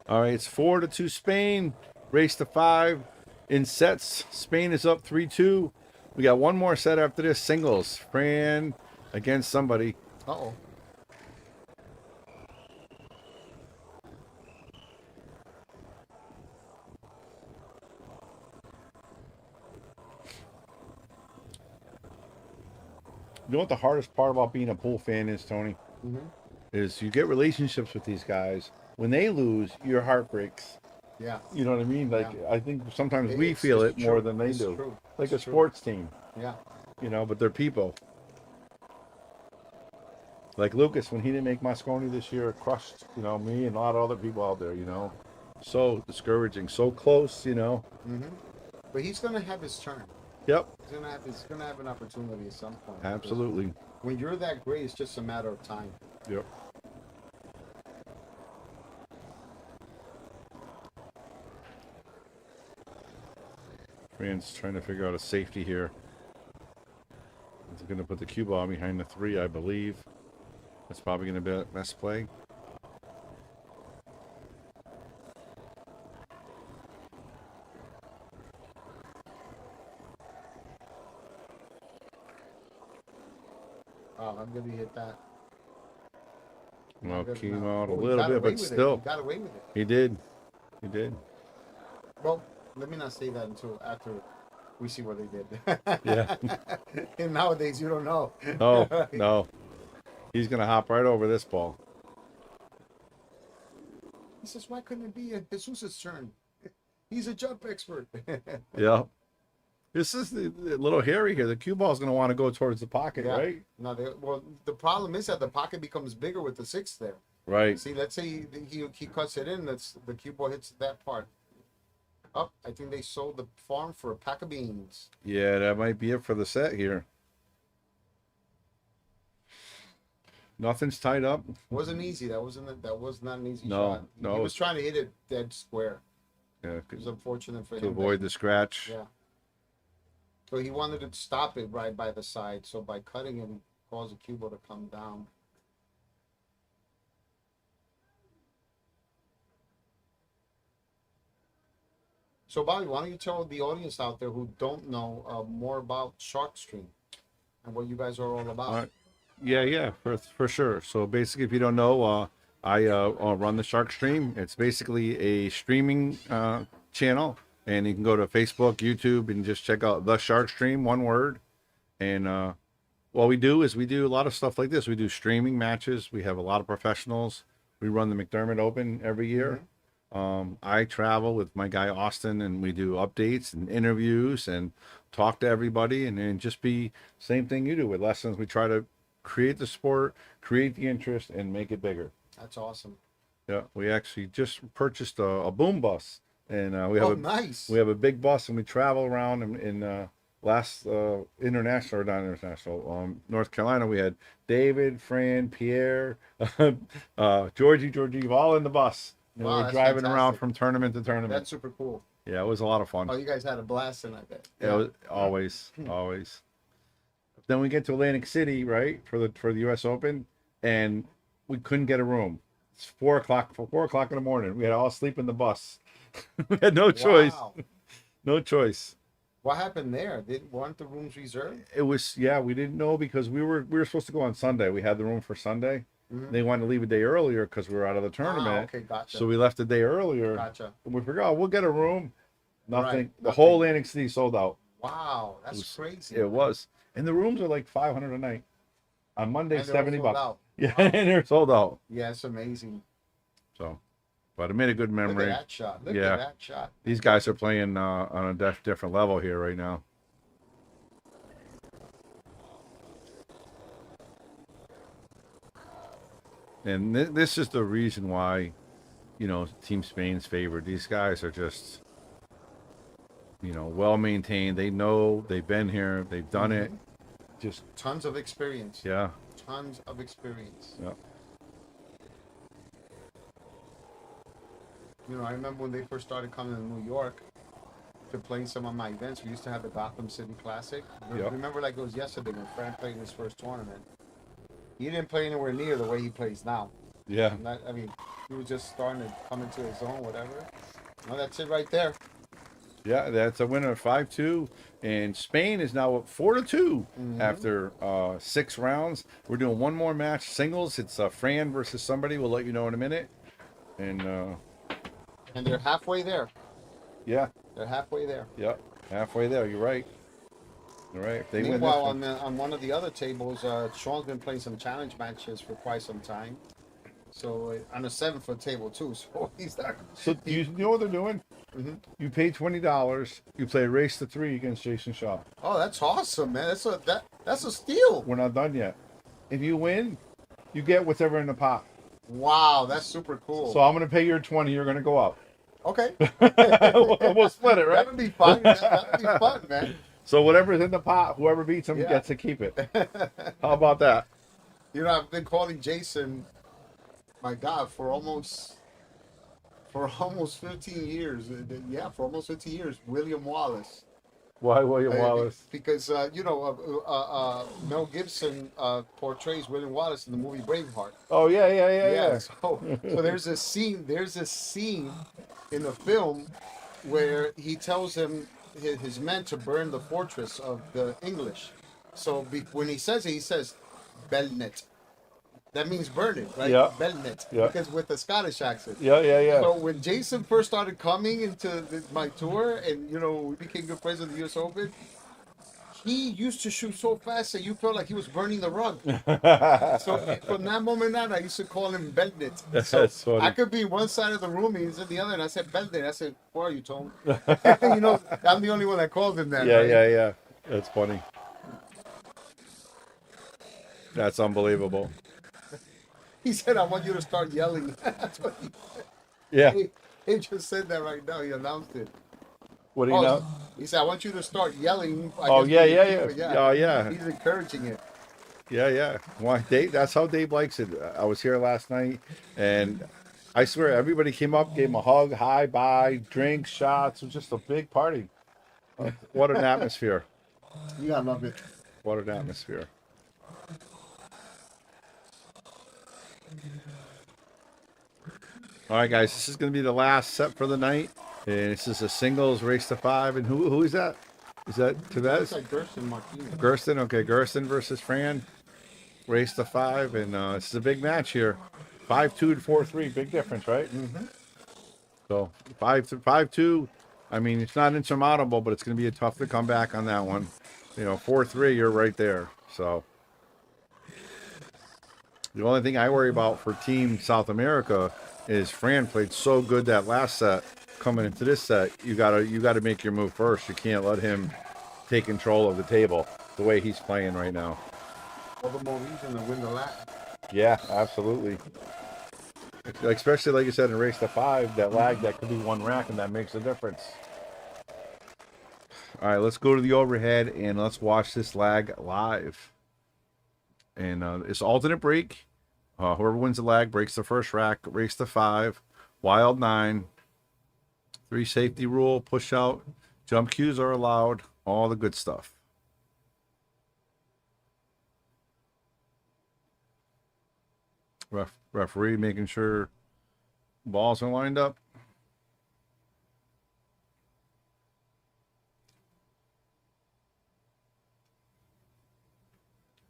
All right, it's 4-2 Spain. Race to 5 in sets. Spain is up 3-2. We got one more set after this. Singles. Fran against somebody.
Uh-oh.
You know what the hardest part about being a pool fan is, Tony?
Mm-hmm.
Is you get relationships with these guys. When they lose, your heart breaks.
Yeah.
You know what I mean? Like,
Yeah.
I think sometimes
It-
we
it's-
feel
it's
it more
true.
than they
It's
do.
true.
Like
It's
a
true.
sports team,
Yeah.
you know, but they're people. Like Lucas, when he didn't make Mosconi this year, it crushed, you know, me and a lot of other people out there, you know. So discouraging, so close, you know.
Mm-hmm. But he's gonna have his turn.
Yep,
He's gonna have an opportunity at some point.
absolutely.
When you're that great, it's just a matter of time.
Yep. Fran's trying to figure out a safety here. He's going to put the cue ball behind the 3, I believe. That's probably going to be a best play.
Oh, I'm gonna hit that.
Well,
Good
came
enough.
out a
Oh, he
little
got
bit,
away
but
with it.
still.
He got away with it.
He did. He did.
Well, let me not say that until after we see what they did.
Yeah.
And nowadays, you don't know.
No, no. He's going to hop right over this ball.
He says, why couldn't it be Jesus' turn? He's a jump expert.
Yeah. This is the little hairy here. The cue ball is going to want to go towards the pocket,
Yeah.
right?
No, well, the problem is that the pocket becomes bigger with the 6 there.
Right.
See, let's say he cuts it in. That's the cue ball hits that part. Oh, I think they sold the farm for a pack of beans.
Yeah, that might be it for the set here. Nothing's tied up.
Wasn't easy. That was not an easy
No,
shot.
no.
He was trying to hit it dead square.
Yeah,
It was unfortunate for
to
him.
avoid the scratch.
Yeah. So he wanted to stop it right by the side. So by cutting it, he caused the cue ball to come down. So Bobby, why don't you tell the audience out there who don't know more about Shark Stream and what you guys are all about?
Yeah, for sure. So basically, if you don't know, I run the Shark Stream. It's basically a streaming channel, and you can go to Facebook, YouTube, and just check out the Shark Stream, one word. And what we do is we do a lot of stuff like this. We do streaming matches. We have a lot of professionals. We run the McDermott Open every year. I travel with my guy Austin, and we do updates and interviews and talk to everybody, and then just be same thing you do with lessons. We try to create the sport, create the interest, and make it bigger.
That's awesome.
Yeah, we actually just purchased a boom bus, and we have
nice.
we have a big bus, and we travel around in last international or not international North Carolina. We had David, Fran, Pierre, Georgie, all in the bus. And
Wow,
we're
that's
driving around
fantastic.
from tournament to tournament.
That's super cool.
Yeah, it was a lot of fun.
Oh, you guys had a blast, and I bet.
Yeah, it was always. Then we get to Atlantic City, right, for the U.S. Open, and we couldn't get a room. It's 4 o'clock. 4 o'clock in the morning. We had to all sleep in the bus. We had no choice.
Wow.
No choice.
What happened there? Weren't the rooms reserved?
It was we didn't know because we were supposed to go on Sunday. We had the room for Sunday.
Mhm.
They wanted to leave a day earlier because we were out of the tournament.
Okay, gotcha.
So we left a day earlier.
Gotcha.
And we forgot we'll get a room. Nothing.
Right,
The
nothing.
whole Atlantic City sold out.
Wow, that's
was-
crazy.
It was. And the rooms are like $500 a night. On Monday,
And they're all
$70.
sold out.
Yeah,
Wow.
and they're sold out.
Yeah, it's amazing.
So, but I made a good
Look
memory.
at that shot. Look
Yeah.
at that shot.
These guys are playing on a different level here right now. And this is the reason why, Team Spain's favored. These guys are just, well maintained. They know they've been here, they've done it. Just
Tons of experience.
yeah,
Tons of experience.
yeah.
I remember when they first started coming to New York to play in some of my events. We used to have the Gotham City Classic.
Yeah.
Remember like it was yesterday when Fran played in his first tournament. He didn't play anywhere near the way he plays now.
Yeah.
He was just starting to come into his own, whatever. No, that's it right there.
Yeah, that's a winner of 5-2. And Spain is now up 4-2 after 6 rounds. We're doing one more match, singles. It's Fran versus somebody. We'll let you know in a minute. And
they're halfway there.
yeah,
They're halfway there.
yep, halfway there. You're right. You're right. If they win this
Meanwhile,
one.
on one of the other tables, Sean's been playing some challenge matches for quite some time. So on a 7-foot table too. So he's not.
So you know what they're doing?
Mhm.
You pay $20. You play race to 3 against Jason Shaw.
Oh, that's awesome, man. That's a steal.
We're not done yet. If you win, you get whatever in the pot.
Wow, that's super cool.
So I'm gonna pay your 20. You're gonna go up.
Okay.
We'll split it, right?
That would be fun. That would be fun, man.
So whatever's in the pot, whoever beats him
Yeah.
gets to keep it. How about that?
I've been calling Jason, my God, for almost 15 years. Yeah, for almost 15 years. William Wallace.
Why William Wallace?
Because Mel Gibson portrays William Wallace in the movie Braveheart.
Oh yeah.
So there's a scene in the film where he tells his men to burn the fortress of the English. So when he says it, he says Belnet. That means burn it, right?
Yeah.
Belnet.
Yeah.
Because with the Scottish accent.
Yeah.
So when Jason first started coming into my tour, and we became good friends in the U.S. Open, he used to shoot so fast that you felt like he was burning the rug. So from that moment on, I used to call him Belnit. So
That's funny.
I could be one side of the room, he's in the other, and I said Belnit. I said, "Where are you, Tom?" You know, I'm the only one that called him that.
Yeah,
right?
yeah. That's funny. That's unbelievable.
He said, "I want you to start yelling." That's what
Yeah.
he just said that right now. He announced it.
What do you
Oh,
know?
he said, "I want you to start yelling." I
Oh
guess
yeah,
for your
yeah,
people,
yeah. Oh yeah.
He's encouraging it.
Yeah. Why Dave? That's how Dave likes it. I was here last night, and I swear everybody came up, gave him a hug, hi, bye, drinks, shots. It was just a big party. What an atmosphere!
You gotta love it.
What an atmosphere! All right, guys, this is going to be the last set for the night, and this is a singles race to 5. And who is that? Is that
Looks
Tevez?
like Gerson Martinez.
Gerson. Okay, Gerson versus Fran. Race to 5, and this is a big match here. 5-2 to 4-3, big difference, right?
Mm-hmm.
So 5-2. I mean, it's not insurmountable, but it's going to be a tough to come back on that one. 4-3, you're right there. So the only thing I worry about for Team South America is Fran played so good that last set. Coming into this set, you gotta make your move first. You can't let him take control of the table the way he's playing right now.
All the more reason to win the lap.
Yeah, absolutely. Especially like you said in race to 5, that lag that could be one rack and that makes a difference. All right, let's go to the overhead and let's watch this lag live. And it's alternate break. Whoever wins the lag breaks the first rack. Race to 5, wild 9, 3 safety rule, push out, jump cues are allowed, all the good stuff. Referee making sure balls are lined up.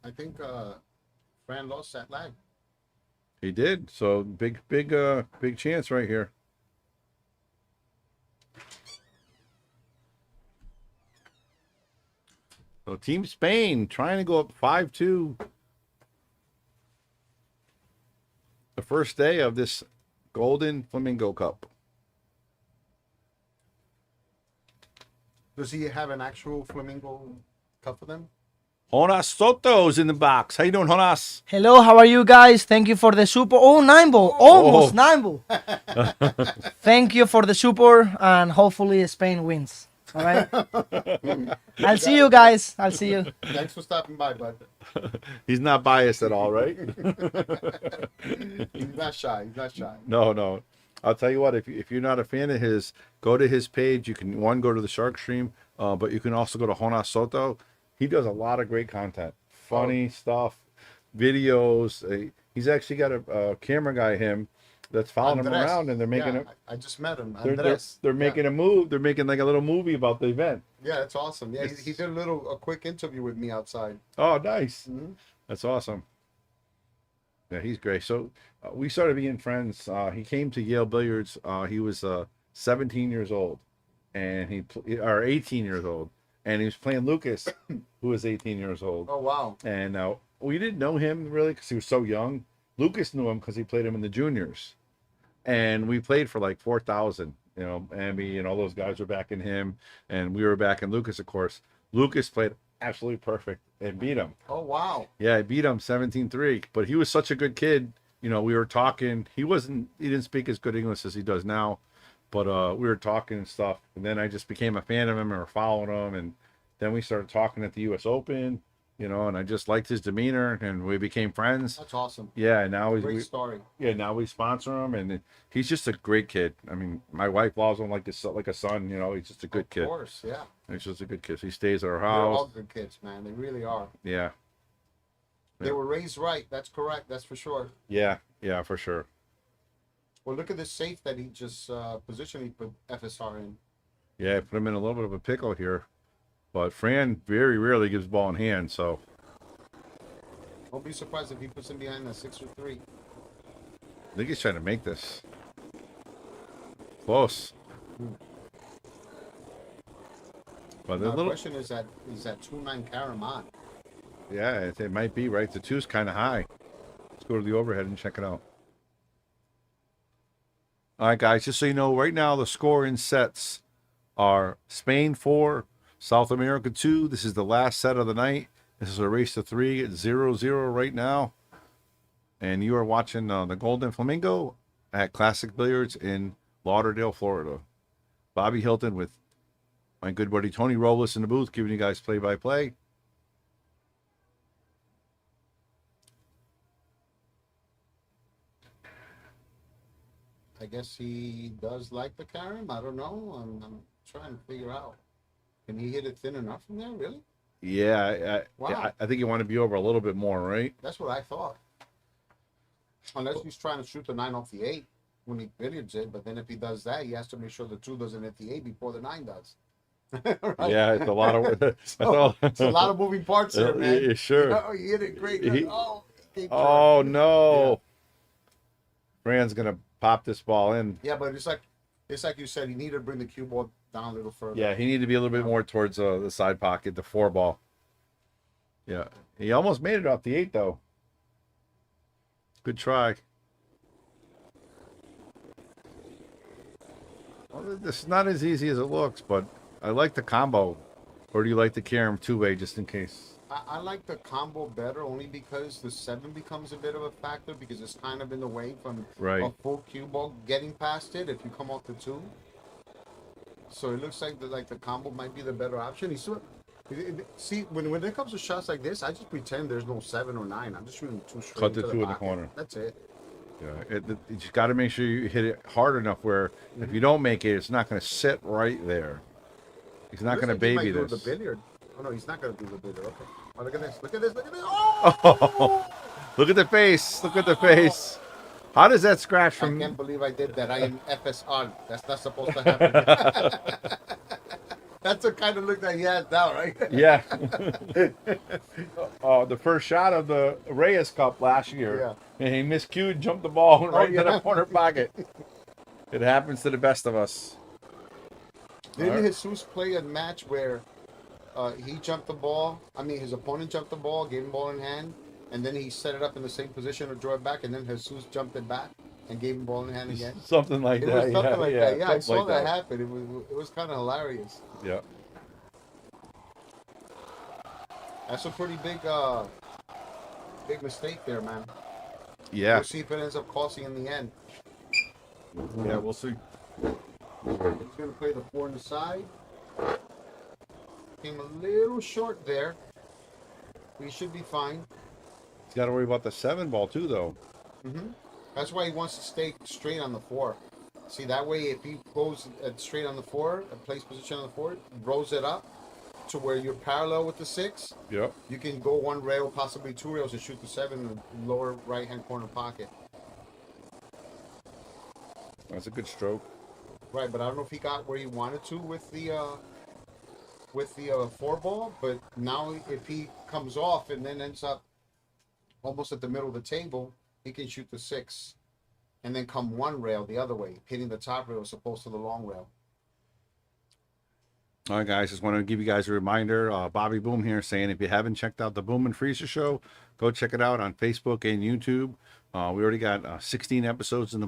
I think Fran lost that lag.
He did. So big chance right here. So Team Spain trying to go up 5-2. The first day of this Golden Flamingo Cup.
Does he have an actual flamingo cup for them?
Jonas Soto's in the box. How you doing, Jonas?
Hello, how are you guys? Thank you for the support. Oh, 9-ball. Almost 9-ball. Thank you for the support, and hopefully Spain wins. All right? I'll see you guys. I'll see you.
Thanks for stopping by, bud.
He's not biased at all, right?
He's not shy. He's not shy.
No. I'll tell you what, if you're not a fan of his, go to his page. You can, go to the Shark Stream, but you can also go to Jonas Soto. He does a lot of great content, funny stuff, videos. He's actually got a camera guy, that's following him
Andres.
around, and they're making
I just met him.
they're
Andres.
making a move. They're making like a little movie about the event.
Yeah, that's awesome. Yeah, he did a quick interview with me outside.
Oh, nice.
Mm-hmm.
That's awesome. Yeah, he's great. So we started being friends. He came to Yale Billiards. He was 17 years old, and or 18 years old, and he was playing Lucas, who was 18 years old.
Oh, wow.
And we didn't know him really because he was so young. Lucas knew him because he played him in the juniors, and we played for like 4,000. Amby and all those guys were backing him, and we were backing Lucas, of course. Lucas played absolutely perfect and beat him.
Oh, wow.
Yeah, I beat him 17-3. But he was such a good kid. We were talking. He didn't speak as good English as he does now, but we were talking and stuff. And then I just became a fan of him and we're following him. And then we started talking at the U.S. Open, and I just liked his demeanor and we became friends.
That's awesome.
Yeah, and now
Great story.
now we sponsor him, and he's just a great kid. I mean, my wife loves him like a son. He's just a good kid.
Of course, yeah.
He's just a good kid. He stays at our
They're all
house.
good kids, man. They really are.
Yeah.
They were raised right. That's correct. That's for sure.
Yeah, for sure.
Well, look at this safe that he just positioned. He put FSR in.
Yeah, put him in a little bit of a pickle here. But Fran very rarely gives ball in hand, so.
Don't be surprised if he puts him behind the 6 or 3.
I think he's trying to make this. Close. But the
Now, the
little,
question is that 2-9 carom on?
yeah, it might be right. The two's kind of high. Let's go to the overhead and check it out. All right, guys, just so you know, right now the score in sets are Spain 4, South America 2. This is the last set of the night. This is a race to 3. It's 0-0 right now. And you are watching the Golden Flamingo at Classic Billiards in Lauderdale, Florida. Bobby Hilton with my good buddy Tony Robles in the booth, giving you guys play-by-play.
I guess he does like the carom. I don't know. I'm trying to figure out. Can he hit it thin enough from there? Really?
Yeah,
Wow.
I think you want to be over a little bit more, right?
That's what I thought. Unless he's trying to shoot the 9 off the 8 when he billiards it, but then if he does that, he has to make sure the 2 doesn't hit the 8 before the 9 does. Right?
Yeah, it's a lot of
It's a lot of moving parts here, man.
Yeah, sure.
You know, he hit it great. He
Oh
turned.
no!
Yeah.
Fran's gonna pop this ball in.
Yeah, but it's like you said, he needed to bring the cue ball down a little further.
Yeah, he needed to be a little bit more towards the side pocket, the 4 ball. Yeah, he almost made it off the 8 though. Good try. Well, this is not as easy as it looks, but I like the combo. Or do you like the carom 2-way just in case?
I like the combo better only because the 7 becomes a bit of a factor because it's kind of in the way from
Right.
a full cue ball getting past it if you come off the 2. So it looks like the combo might be the better option. See, when it comes to shots like this, I just pretend there's no 7 or 9. I'm just shooting 2 straight.
Cut the
into
2 in the
pocket.
corner.
That's it.
Yeah, you just got to make sure you hit it hard enough where if you don't make it, it's not going to sit right there. He's not going to
Looks like
baby
he might do
this.
the billiard. Oh no, he's not going to do the billiard. Okay. Oh, look at this! Look at this! Look at this! Oh!
Oh, look at the face! Look at the face! How does that scratch
I
from?
can't believe I did that. I am FSR. That's not supposed to happen. That's the kind of look that he has now, right?
Yeah. Oh, the first shot of the Reyes Cup last year, and he miscued, jumped the ball right into the corner pocket. It happens to the best of us.
Didn't Jesus play a match where he jumped the ball? I mean, his opponent jumped the ball, gave him ball in hand, and then he set it up in the same position or drew it back, and then Jesus jumped it back and gave him ball in hand again.
Something like
It
that.
was something like that. Yeah, I
something
saw
like
that happen. It was kind of hilarious.
Yeah.
That's a pretty big mistake there, man.
Yeah.
We'll see if it ends up costing in the end.
Yeah, we'll see.
He's going to play the 4 on the side. Came a little short there. We should be fine.
He's got to worry about the 7 ball too, though.
That's why he wants to stay straight on the 4. See, that way if he goes straight on the 4, plays position on the 4, rolls it up to where you're parallel with the 6,
Yep.
you can go 1 rail, possibly 2 rails, and shoot the 7 in the lower right-hand corner pocket.
That's a good stroke.
Right, but I don't know if he got where he wanted to with the 4 ball. But now, if he comes off and then ends up almost at the middle of the table, he can shoot the 6, and then come 1 rail the other way, hitting the top rail as opposed to the long rail.
All right, guys, just want to give you guys a reminder. Bobby Boom here saying if you haven't checked out the Boom and Freezer Show, go check it out on Facebook and YouTube. We already got 16 episodes in the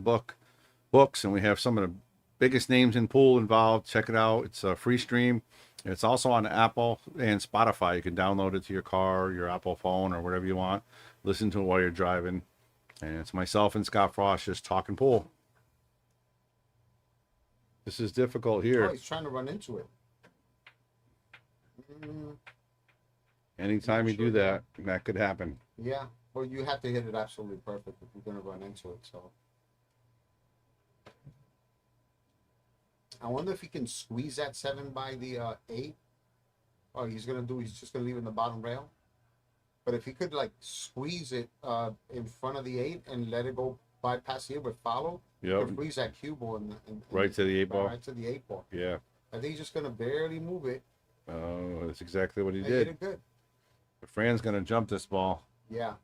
books, and we have some of the biggest names in pool involved. Check it out. It's a free stream. It's also on Apple and Spotify. You can download it to your car, your Apple phone, or whatever you want. Listen to it while you're driving. And it's myself and Scott Frost just talking pool. This is difficult here.
Oh, he's trying to run into it.
Anytime you do that, that could happen.
Yeah, well, you have to hit it absolutely perfect if you're going to run into it. So, I wonder if he can squeeze that 7 by the 8. Oh, he's just going to leave it in the bottom rail. But if he could like squeeze it in front of the 8 and let it go bypass the 8 but follow,
Yep.
squeeze that cue ball
Right to the 8 ball.
Right to the 8 ball.
Yeah.
I think he's just going to barely move it.
Oh, that's exactly what he
and
did.
hit it good.
But Fran's gonna jump this ball.
Yeah.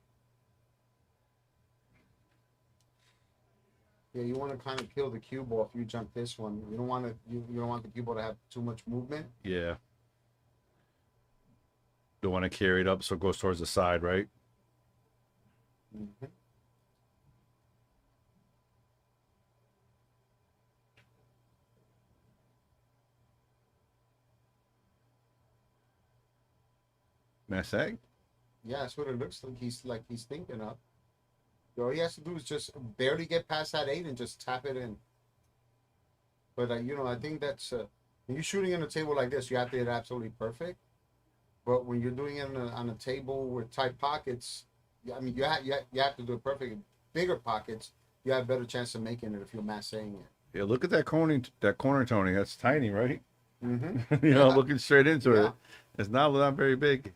Yeah, you want to kind of kill the cue ball if you jump this one. You don't want to. You don't want the cue ball to have too much movement.
Yeah. Don't want to carry it up so it goes towards the side, right?
Mhm.
Masse?
Yeah, that's what it looks like. He's thinking of. All he has to do is just barely get past that 8 and just tap it in. But I think that's when you're shooting on a table like this, you have to hit absolutely perfect. But when you're doing it on a table with tight pockets, I mean, you have to do it perfect. Bigger pockets, you have a better chance of making it if you're massing it.
Yeah, look at that corner, Tony. That's tiny, right?
Mm-hmm.
You know,
Yeah.
looking straight into
Yeah.
it. It's not very big.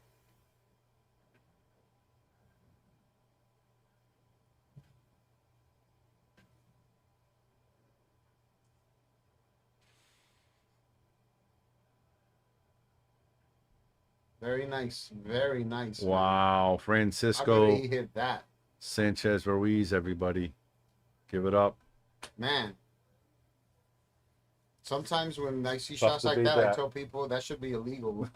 Very nice. Very nice. Man.
Wow,
How good
Francisco
he hit that,
Sanchez Ruiz, everybody. Give it up.
man. Sometimes when I see
Tough
shots
to
like
beat
that, I
that.
tell people that should be illegal.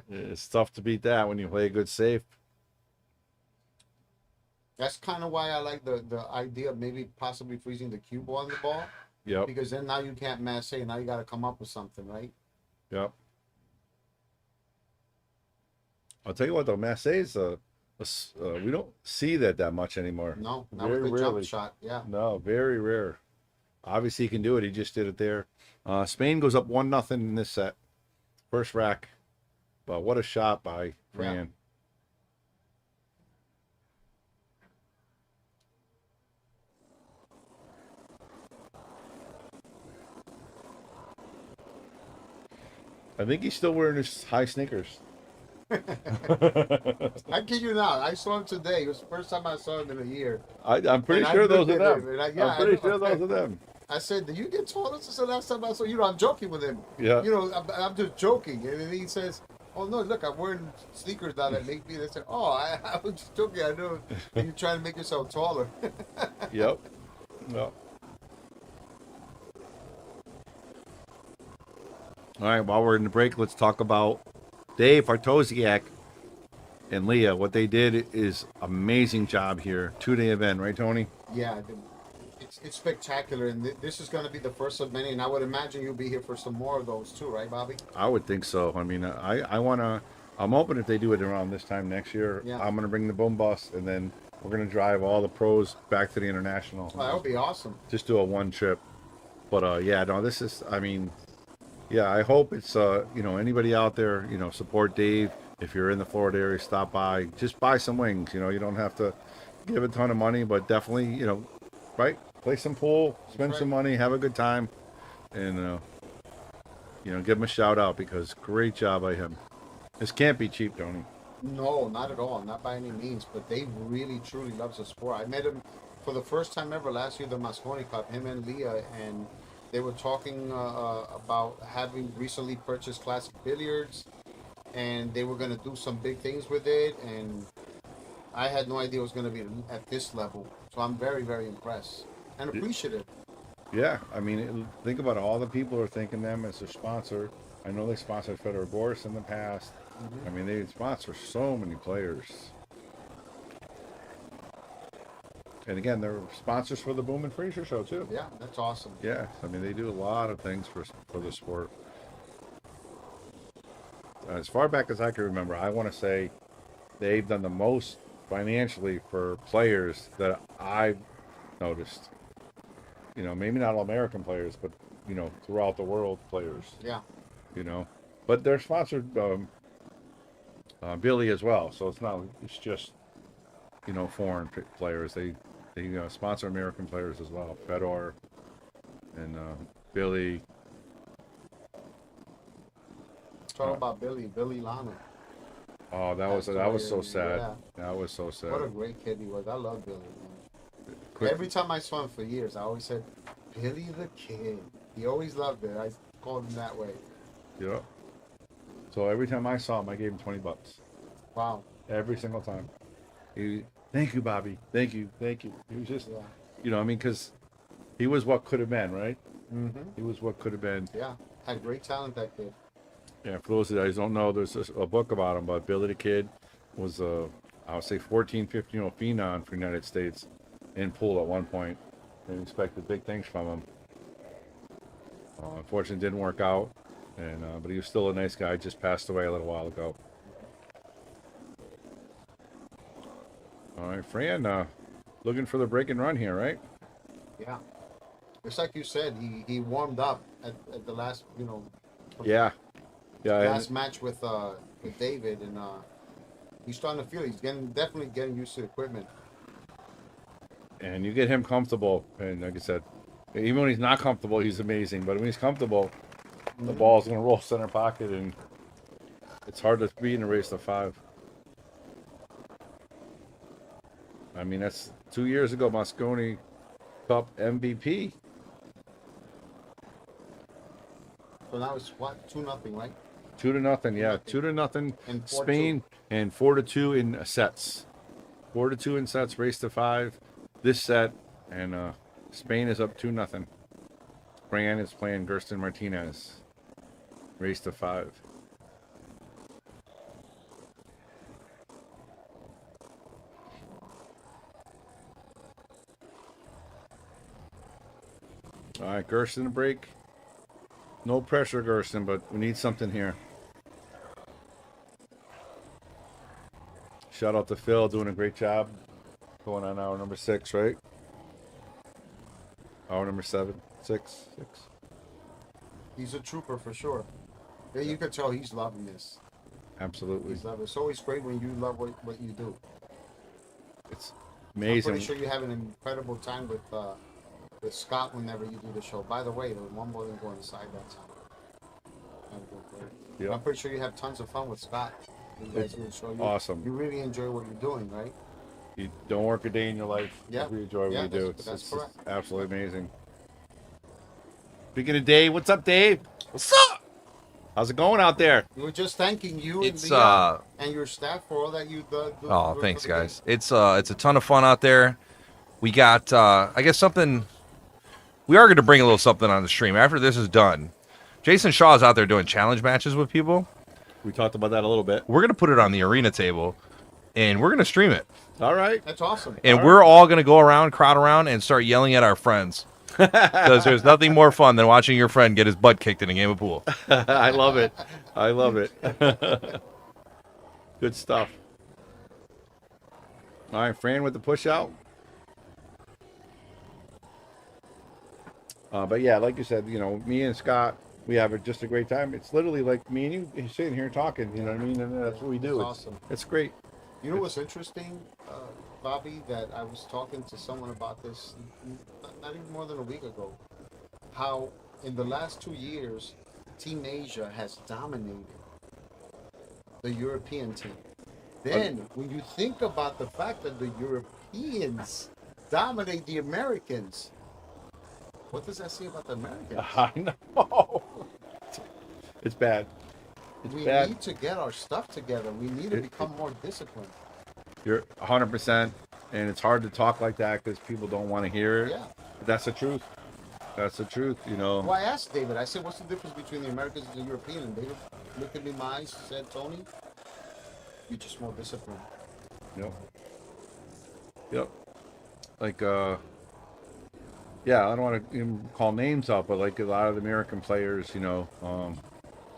It's tough to beat that when you play a good safe.
That's kind of why I like the idea of maybe possibly freezing the cue ball on the ball,
Yep,
because then now you can't mass say. Now you got to come up with something, right?
yep. I'll tell you what though, Masse's we don't see that much anymore.
No, not
Very
with the jump
rarely.
shot. Yeah.
No, very rare. Obviously he can do it. He just did it there. Spain goes up 1-0 in this set. First rack. But what a shot by Fran. I think he's still wearing his high sneakers.
I kid you not. I saw him today. It was the first time I saw him in a year.
I'm pretty
And I
sure those
looked
are
at
them.
him, and yeah,
I'm pretty
I
sure
know.
those are them.
I said, "Did you get taller since the last time I saw you?" I'm joking with him.
Yeah.
I'm just joking, and then he says, "Oh no, look, I'm wearing sneakers now that make me." I said, "Oh, I was just joking. I know you're trying to make yourself taller."
Yep. Yep. All right, while we're in the break, let's talk about Dave Artosiak and Leah. What they did is amazing job here. 2-day event, right, Tony?
Yeah, it's spectacular, and this is going to be the first of many. And I would imagine you'll be here for some more of those too, right, Bobby?
I would think so. I mean, I want to. I'm hoping if they do it around this time next year,
Yeah.
I'm gonna bring the boom bus, and then we're gonna drive all the pros back to the international.
Oh, that would be awesome.
Just do a one trip. But yeah, no, this is. I mean, yeah, I hope it's anybody out there, support Dave. If you're in the Florida area, stop by. Just buy some wings. You don't have to give a ton of money, but definitely, right? Play some pool, spend
right.
some money, have a good time, and give him a shout out because great job by him. This can't be cheap, Tony.
No, not at all. Not by any means. But Dave really, truly loves the sport. I met him for the first time ever last year, the Moscone Cup, him and Leah, and they were talking about having recently purchased classic billiards, and they were going to do some big things with it. And I had no idea it was going to be at this level. So I'm very, very impressed and appreciative.
Yeah, I mean, think about all the people who are thanking them as their sponsor. I know they sponsored Federer Boris in the past. I mean, they sponsor so many players. And again, they're sponsors for the Boom and Fraser show too.
Yeah, that's awesome.
Yeah, I mean, they do a lot of things for the sport. As far back as I can remember, I want to say they've done the most financially for players that I've noticed. Maybe not all American players, but throughout the world players.
Yeah.
But they're sponsored Billy as well, so it's just foreign players. They sponsor American players as well. Fedor and Billy.
Talk about Billy Lana.
Oh, that was so sad.
Yeah.
That was so sad.
What a great kid he was. I love Billy, man.
Quick-
Every time I saw him for years, I always said, Billy the Kid. He always loved it. I called him that way.
Yeah. So every time I saw him, I gave him $20.
Wow.
Every single time. Thank you, Bobby. Thank you. He was just,
Yeah.
because he was what could have been, right?
Mm-hmm.
He was what could have been.
Yeah. Had great talent, that kid.
Yeah, for those of you guys who don't know, there's a book about him, but Billy the Kid was I would say 14, 15-year-old phenom for the United States in pool at one point. They expected big things from him. Unfortunately, it didn't work out, and but he was still a nice guy. Just passed away a little while ago. All right, Fran, looking for the break and run here, right?
Yeah. It's like you said, he warmed up at the last,
Yeah, yeah.
last match with David, and he's starting to feel it. He's definitely getting used to the equipment.
And you get him comfortable, and like I said, even when he's not comfortable, he's amazing. But when he's comfortable, the ball's gonna roll center pocket, and it's hard to beat in a race to 5. I mean, that's 2 years ago, Moscone Cup MVP.
So now it's what, 2-0, right?
2-0, yeah, 2-0.
And 4-2.
Spain, and 4-2 in sets. 4-2 in sets, race to 5. This set, and Spain is up 2-0. Fran is playing Gerson Martinez. Race to 5. All right, Gerson break. No pressure, Gerson, but we need something here. Shout out to Phil, doing a great job. Going on hour number 6, right? Hour number 7, 6.
He's a trooper for sure. Yeah, you can tell he's loving this.
Absolutely.
He's loving it. It's always great when you love what you do.
It's
I'm
amazing.
pretty sure you have an incredible time with Scott whenever you do the show. By the way, the one more than go inside that time.
Yeah.
I'm pretty sure you have tons of fun with Scott. You guys do the show.
Awesome.
You really enjoy what you're doing, right?
You don't work a day in your life.
Yeah.
You enjoy what
Yeah,
you do.
that's
It's
correct.
absolutely amazing. Speaking of Dave, what's up, Dave?
What's up?
How's it going out there?
We were just thanking you
It's
and your staff for all that you do.
oh, thanks guys. It's a ton of fun out there. We got I guess something. We are going to bring a little something on the stream after this is done. Jason Shaw's out there doing challenge matches with people.
We talked about that a little bit.
We're going to put it on the arena table, and we're going to stream it.
All right.
That's awesome.
And we're all going to go around, crowd around, and start yelling at our friends. Because there's nothing more fun than watching your friend get his butt kicked in a game of pool.
I love it. I love it. Good stuff. All right, Fran with the push out. But yeah, like you said, me and Scott, we have just a great time. It's literally like me and you sitting here talking, you know what I mean? And that's what we do.
That's awesome.
It's great.
You know what's interesting, Bobby, that I was talking to someone about this not even more than a week ago. How in the last 2 years, Team Asia has dominated the European team. Then, when you think about the fact that the Europeans dominate the Americans, what does that say about the Americans?
I know. It's bad. It's
We
bad.
need to get our stuff together. We need to become more disciplined.
You're 100%, and it's hard to talk like that because people don't want to hear it.
Yeah.
But that's the truth. That's the truth,
Well, I asked David, I said, what's the difference between the Americans and the European? And David looked at me in my eyes and said, Tony, you're just more disciplined.
Yep. Yep. Like, yeah, I don't want to even call names out, but like a lot of the American players,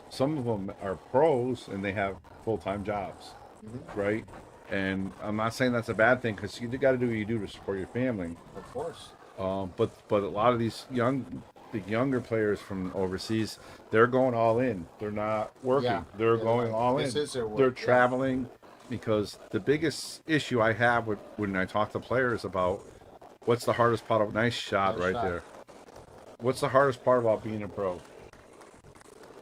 some of them are pros and they have full-time jobs, right? And I'm not saying that's a bad thing because you got to do what you do to support your family.
Of course.
But a lot of these younger players from overseas, they're going all in. They're not working.
Yeah.
They're
Yeah,
going all
this
in.
is their work.
They're
Yeah.
traveling because the biggest issue I have when I talk to players about what's the hardest part of nice shot
Nice
right
shot.
there. What's the hardest part about being a pro?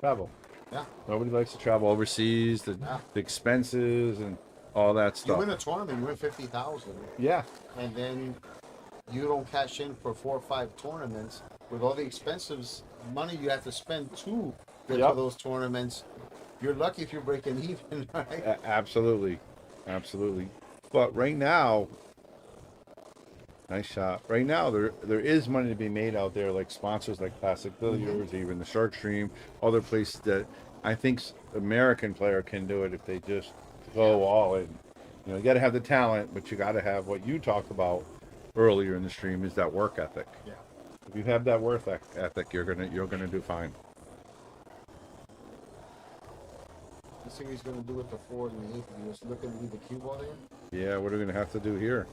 Travel.
Yeah.
Nobody likes to travel overseas, the expenses and all that
You
stuff.
win a tournament, you win 50,000,
Yeah.
and then you don't cash in for 4 or 5 tournaments with all the expenses money you have to spend to get
Yep.
to those tournaments. You're lucky if you're breaking even, right?
Absolutely. Absolutely. But right now, nice shot. Right now, there is money to be made out there, like sponsors like Classic Billiards, even the Shark Stream, other places that I think American player can do it if they just go all in. You know, you got to have the talent, but you got to have what you talked about earlier in the stream is that work ethic.
Yeah.
If you have that work ethic, you're gonna do fine.
Let's see what he's going to do with the 4 and the 8. He was looking to leave the cue ball there.
Yeah, what are we gonna have to do here?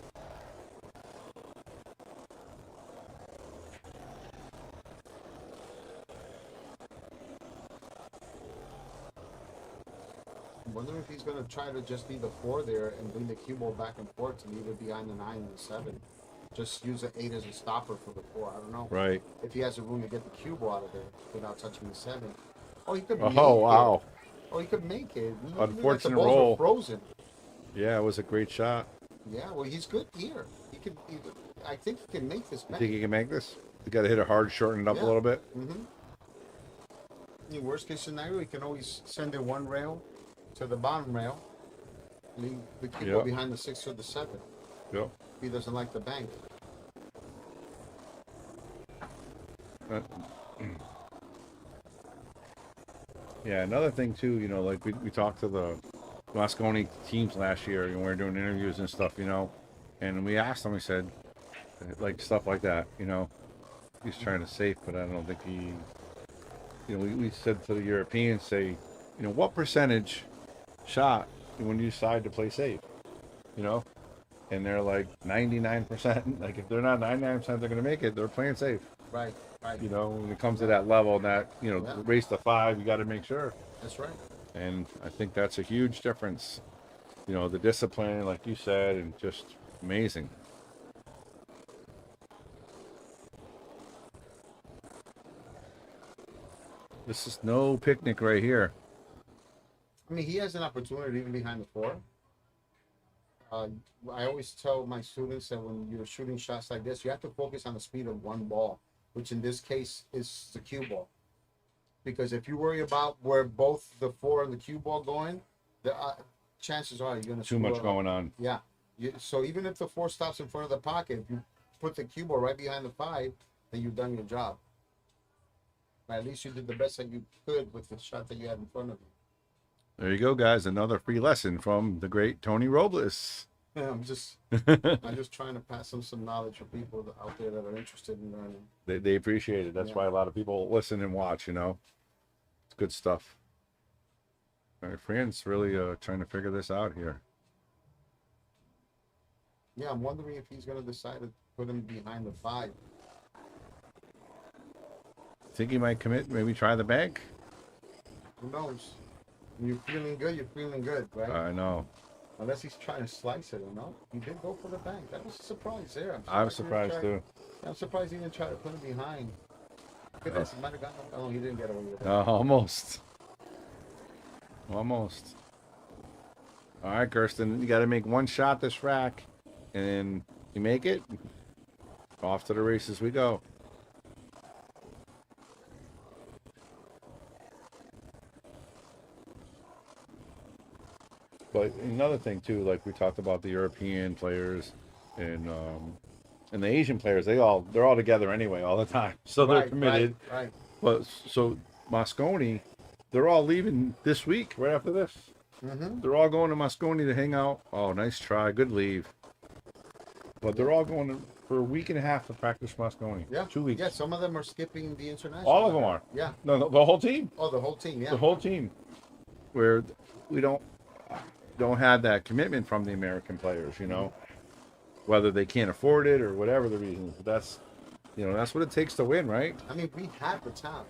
I'm wondering if he's going to try to just leave the 4 there and bring the cue ball back and forth to leave it behind the 9 and the 7. Just use the 8 as a stopper for the 4. I don't know.
Right.
If he has the room to get the cue ball out of there without touching the 7. Oh, he could
Oh
make it.
wow.
Oh, he could make it.
Unfortunate
the balls
roll.
were frozen.
Yeah, it was a great shot.
Yeah, well, he's good here. I think he can make this
You
match.
think he can make this? You got to hit it hard, shorten it up
Yeah.
a little bit.
Mm-hmm. In worst case scenario, he can always send it one rail to the bottom rail. Leave the cue ball
Yep.
behind the 6 or the 7.
Yep.
He doesn't like the bank.
Yeah, another thing too, you know, like we talked to the Moscone teams last year, and we were doing interviews and stuff, you know, and we asked them, we said, like stuff like that, you know, he's trying to safe, but I don't think he, you know, we said to the Europeans, say, you know, what percentage shot when you decide to play safe, you know, and they're like 99%. Like if they're not 99%, they're going to make it. They're playing safe.
Right, right.
You know, when it comes to that level, that, you know,
Yeah.
race to 5, you got to make sure.
That's right.
And I think that's a huge difference. You know, the discipline, like you said, and just amazing. This is no picnic right here.
I mean, he has an opportunity even behind the 4. I always tell my students that when you're shooting shots like this, you have to focus on the speed of one ball, which in this case is the cue ball. Because if you worry about where both the 4 and the cue ball going, the chances are you're going to
Too much going on.
Yeah. So even if the 4 stops in front of the pocket, if you put the cue ball right behind the 5, then you've done your job. Or at least you did the best that you could with the shot that you had in front of you.
There you go, guys. Another free lesson from the great Tony Robles.
Yeah, I'm just trying to pass on some knowledge for people out there that are interested in learning.
They appreciate it. That's
Yeah.
why a lot of people listen and watch, you know. It's good stuff. All right, Fran's really trying to figure this out here.
Yeah, I'm wondering if he's going to decide to put him behind the 5.
Think he might commit, maybe try the bank?
Who knows? When you're feeling good, you're feeling good, right?
I know.
Unless he's trying to slice it, or no? He did go for the bank. That was a surprise there.
I was surprised too.
I'm surprised he didn't try to put him behind. Goodness, he might have gotten. Oh, he didn't get away with it.
Almost. Almost. All right, Gerson, you got to make one shot this rack, and then you make it. Off to the races we go. But another thing too, like we talked about the European players and the Asian players, they're all together anyway all the time, so they're
Right,
committed.
Right.
But so Moscone, they're all leaving this week right after this.
Mm-hmm.
They're all going to Moscone to hang out. Oh, nice try, good leave. But they're all going for a week and a half to practice Moscone.
Yeah.
2 weeks.
Yeah, some of them are skipping the international.
All of them are.
Yeah.
No, the whole team.
Oh, the whole team. Yeah.
The whole team. Where we don't have that commitment from the American players, you know, whether they can't afford it or whatever the reason. But that's, you know, that's what it takes to win, right?
I mean, we have the talent.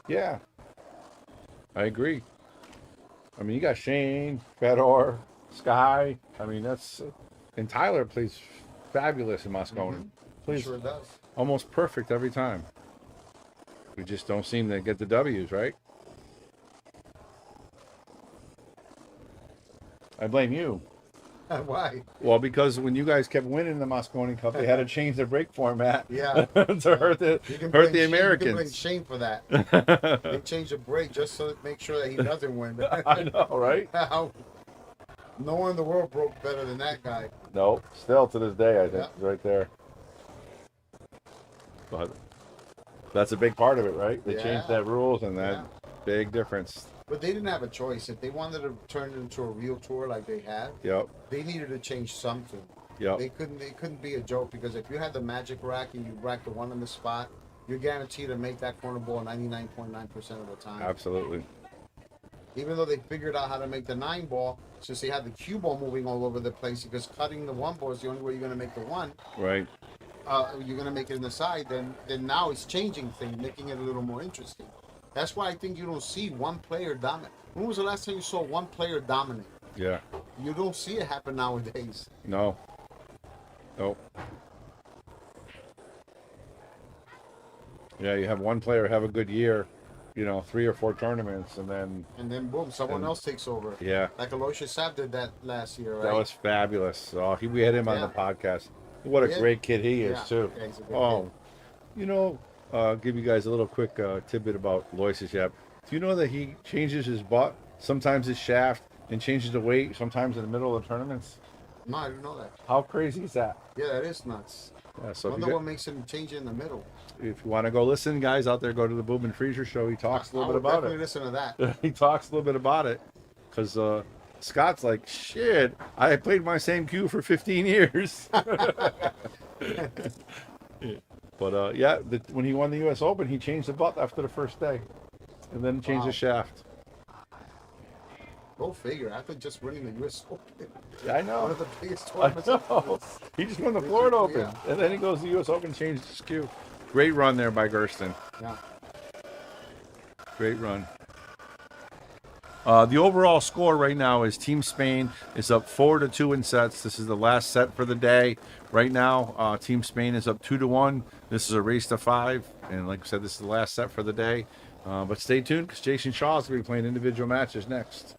Yeah, I agree. I mean, you got Shane, Fedor, Sky. I mean, that's and Tyler plays fabulous in Moscone.
He
Plays
sure does.
almost perfect every time. We just don't seem to get the W's, right? I blame you.
Why?
Well, because when you guys kept winning the Moscone Cup, they had to change the break format
Yeah.
to hurt the
You can
hurt
blame
the
Shane- You can blame
Americans.
Shane for that. They changed the break just so to make sure that he doesn't win.
I know, right?
How? No one in the world broke better than that guy.
No, still to this day, I think,
Yeah.
right there. But that's a big part of it, right? They changed
Yeah.
that rules, and that
Yeah.
big difference.
But they didn't have a choice. If they wanted to turn it into a real tour like they had,
Yep.
they needed to change something.
Yep.
They couldn't be a joke, because if you had the magic rack and you rack the one on the spot, you're guaranteed to make that corner ball 99.9% of the time.
Absolutely.
Even though they figured out how to make the 9 ball, since they had the cue ball moving all over the place, because cutting the 1 ball is the only way you're going to make the 1.
Right.
You're going to make it in the side, then now it's changing things, making it a little more interesting. That's why I think you don't see one player dominate. When was the last time you saw one player dominate?
Yeah.
You don't see it happen nowadays.
No. Nope. Yeah, you have one player have a good year, 3 or 4 tournaments, and then
Boom, someone else takes over.
yeah,
Like Aloysius Sav did that last year, right?
that was fabulous. Oh, we had him on the podcast. What a
Yeah.
great kid he is too.
Yeah, he's a good
Oh,
kid.
give you guys a little quick tidbit about Aloysius Yap. Do you know that he changes his butt, sometimes his shaft, and changes the weight sometimes in the middle of tournaments?
No, I didn't know that.
How crazy is that?
Yeah, that is nuts.
Yeah, so
I wonder what makes him change it in the middle.
if you want to go listen, guys out there, go to the Boom and Freezer show. He talks a little bit about
definitely
it.
listen to that.
He talks a little bit about it because Scott's like, shit, I played my same cue for 15 years. But when he won the U.S. Open, he changed the butt after the first day, and then changed the shaft.
Go figure. After just winning the U.S. Open,
Yeah, I know.
one of the biggest
I
tournaments.
know. He just won the Florida Open,
Yeah.
and then he goes to the U.S. Open, changed his cue. Great run there by Gerson.
Yeah.
Great run. The overall score right now is Team Spain is up 4-2 in sets. This is the last set for the day. Right now, Team Spain is up 2-1. This is a race to 5, and like I said, this is the last set for the day. But stay tuned because Jason Shaw is going to be playing individual matches next.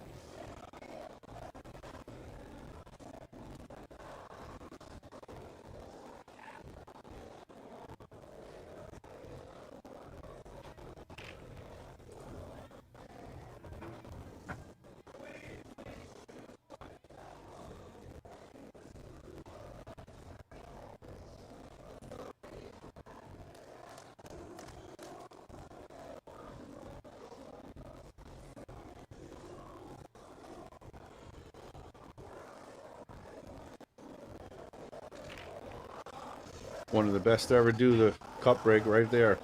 One of the best to ever do the cup break right there.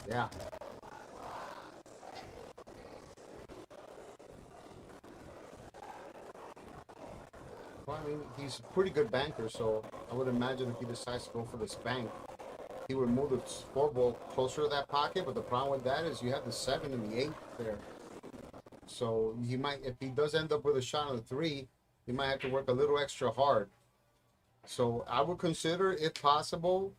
Yeah. Well, I mean, he's a pretty good banker, so I would imagine if he decides to go for this bank, he would move the scoreboard closer to that pocket. But the problem with that is you have the 7 and the 8 there. So he might, if he does end up with a shot on the 3, he might have to work a little extra hard. So I would consider, if possible,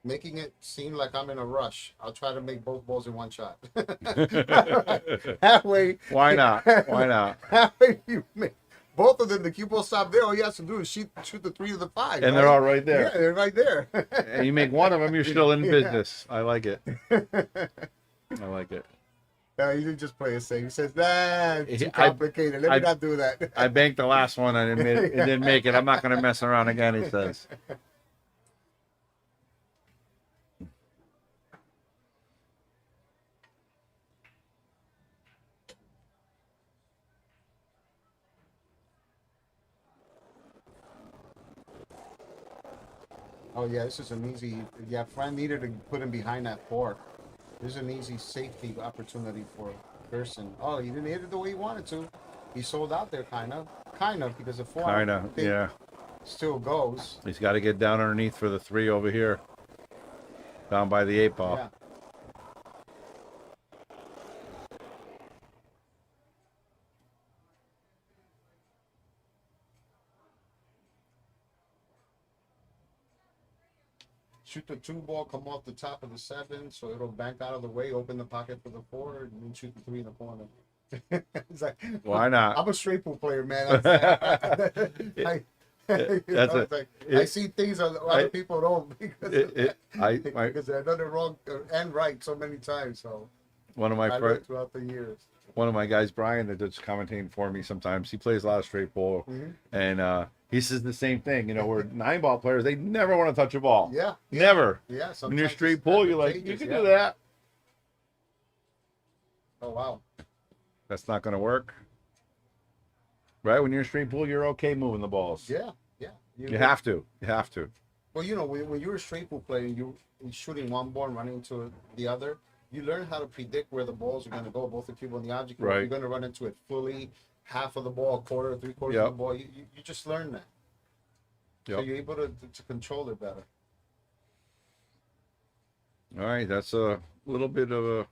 making it seem like I'm in a rush. I'll try to make both balls in one shot. That way.
Why not? Why not?
That way you make both of them. The cue ball stop there. All you have to do is shoot the 3 or the 5.
And they're all right there.
Yeah, they're right there.
And you make one of them, you're still in
Yeah.
business. I like it. I like it.
You didn't just play it safe. He says, nah, it's too
I-
complicated. Let me not do that.
I banked the last one and it didn't make it. I'm not going to mess around again, he says.
Oh, yeah, this is an easy. Yeah, Fran needed to put him behind that 4. This is an easy safety opportunity for Gerson. Oh, he didn't hit it the way he wanted to. He sold out there, kind of, because the 4
Kind of, yeah.
still goes.
He's got to get down underneath for the 3 over here. Down by the 8 ball.
Yeah. Shoot the 2 ball, come off the top of the 7, so it'll bank out of the way, open the pocket for the 4, and then shoot the 3 in the corner. It's like,
Why not?
I'm a straight pool player, man. I see things a lot of people don't because I've done it wrong and right so many times. So
One of
I
my
learned throughout the years.
one of my guys, Brian, that does commentating for me sometimes. He plays a lot of straight ball, and he says the same thing. We're 9-ball players. They never want to touch a ball.
Yeah.
Never.
Yeah.
When you're
sometimes
straight
it's
pull, you're like, you
advantageous,
can do that.
Oh wow.
That's not going to work. Right? When you're in street pool, you're okay moving the balls.
Yeah.
You have to. You have to.
Well, you know, when you're a straight pool player, you're shooting one ball and running into the other. You learn how to predict where the balls are going to go, both the cube and the object.
Right.
If you're going to run into it fully, half of the ball, a quarter, 3/4
Yep.
of the ball. You just learn that. So
Yep.
you're able to control it better.
All right, that's a little bit of a.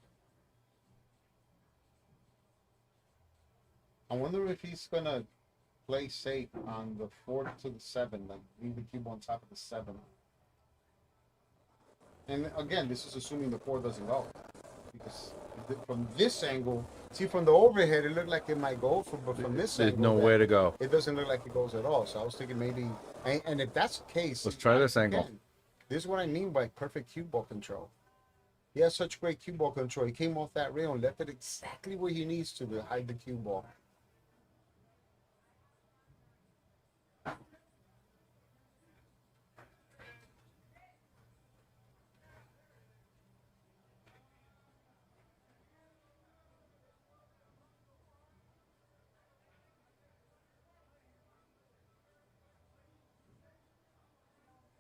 I wonder if he's going to play safe on the 4 to the 7, like leave the cube on top of the 7. And again, this is assuming the 4 doesn't go. Because from this angle, see from the overhead, it looked like it might go, but from this
There's
angle,
no way to go.
it doesn't look like it goes at all. So I was thinking maybe, and if that's the case,
Let's try this angle.
again, this is what I mean by perfect cue ball control. He has such great cue ball control. He came off that rail and left it exactly where he needs to hide the cue ball.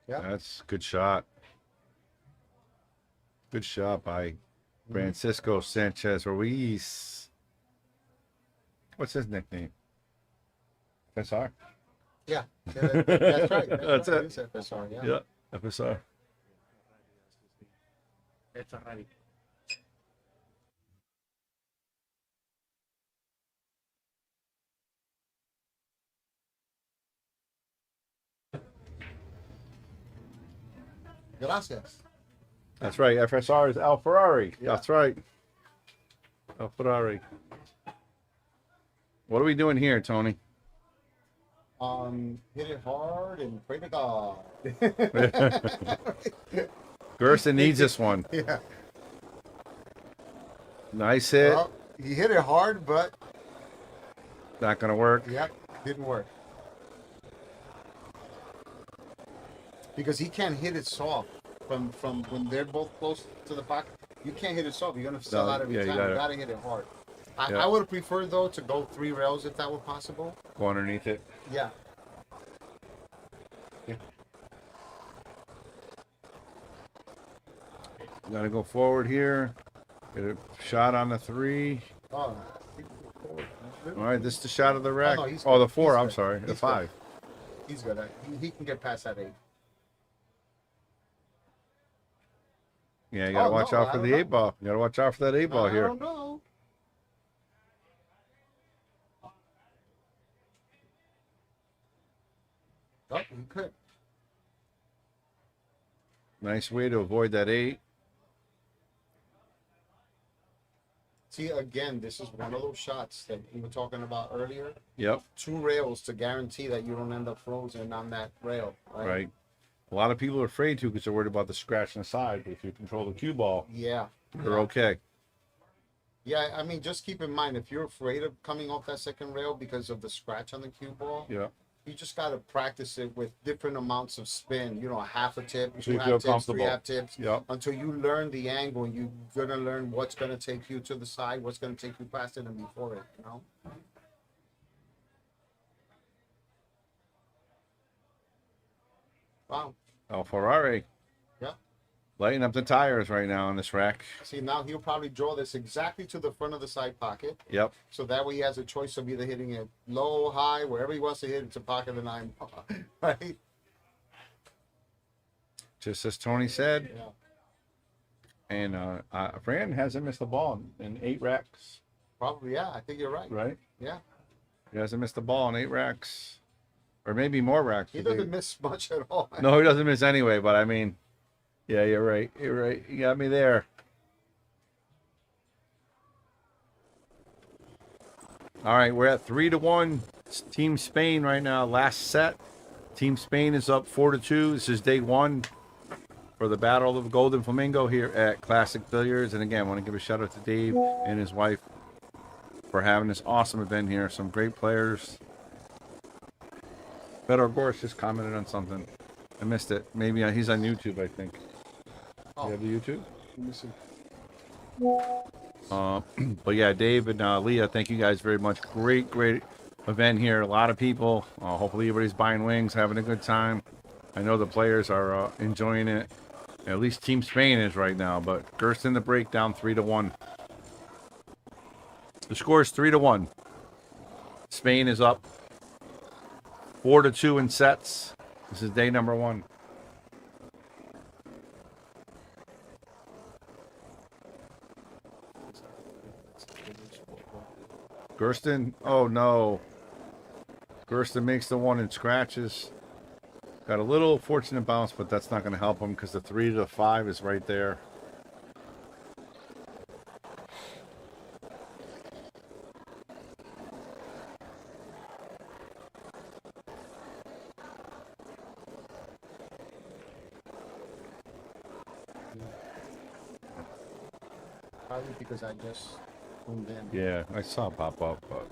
Yeah.
That's a good shot. Good shot by Francisco Sanchez Ruiz. What's his nickname? FSR.
Yeah, that's right.
That's
right.
it.
It's FSR, yeah.
Yeah, FSR.
Gracias.
That's right. FSR is Al Ferrari.
Yeah.
That's right. Al Ferrari. What are we doing here, Tony?
Hit it hard and pray to God.
Gerson needs this one.
Yeah.
Nice hit.
Well, he hit it hard, but
Not going to work.
yep, didn't work. Because he can't hit it soft from when they're both close to the pocket. You can't hit it soft. You're gonna sell out every
yeah, you
time.
gotta-
You gotta hit it hard.
Yeah.
I would have preferred though to go 3 rails if that were possible.
Go underneath it.
Yeah.
Got to go forward here. Get a shot on the 3.
Oh.
All right, this is the shot of the rack.
no, he's
Oh, the
good.
4.
He's
I'm
good.
sorry. The
He's good.
5.
He's good. He can get past that 8.
Yeah, you got to
Oh,
watch
no,
out
I
for
don't
the
know.
8 ball. You got to watch out for that 8 ball
I
here.
don't know. Oh, he could.
Nice way to avoid that 8.
See, again, this is one of those shots that we were talking about earlier.
Yep,
2 rails to guarantee that you don't end up frozen on that rail.
right. A lot of people are afraid to because they're worried about the scratch on the side. But if you control the cue ball,
Yeah.
you're okay.
Yeah, I mean, just keep in mind, if you're afraid of coming off that second rail because of the scratch on the cue ball,
Yeah.
you just got to practice it with different amounts of spin. You know, half a tip,
So
2
you
half
feel
tips, 3
comfortable.
half tips.
Yep.
Until you learn the angle, and you're going to learn what's going to take you to the side, what's going to take you past it and before it, you know? Wow.
Al Ferrari.
Yeah.
Lighting up the tires right now on this rack.
See, now he'll probably draw this exactly to the front of the side pocket.
Yep.
So that way he has a choice of either hitting it low, high, wherever he wants to hit it to pocket the 9 ball, right?
Just as Tony said.
Yeah.
And Fran hasn't missed the ball in 8 racks,
Probably, yeah. I think you're right.
right?
Yeah.
He hasn't missed the ball in 8 racks. Or maybe more racks.
He doesn't miss much at all.
No, he doesn't miss anyway, but I mean, yeah, you're right. You're right. You got me there. All right, we're at 3-1. It's Team Spain right now. Last set. Team Spain is up 4-2. This is day 1 for the Battle of the Golden Flamingo here at Classic Billiards. And again, I want to give a shout out to Dave and his wife for having this awesome event here. Some great players. Beto Gorsh just commented on something. I missed it. Maybe he's on YouTube, I think.
Oh.
You have the YouTube?
Let me see.
But yeah, Dave and Leah, thank you guys very much. Great event here. A lot of people. Hopefully everybody's buying wings, having a good time. I know the players are enjoying it. At least Team Spain is right now. But Gerson the breakdown 3-1. The score is 3-1. Spain is up 4-2 in sets. This is day number 1. Gerson, oh no. Gerson makes the one and scratches. Got a little fortunate bounce, but that's not going to help him because the 3 to the 5 is right there.
Probably because I just zoomed in.
Yeah, I saw it pop up. But...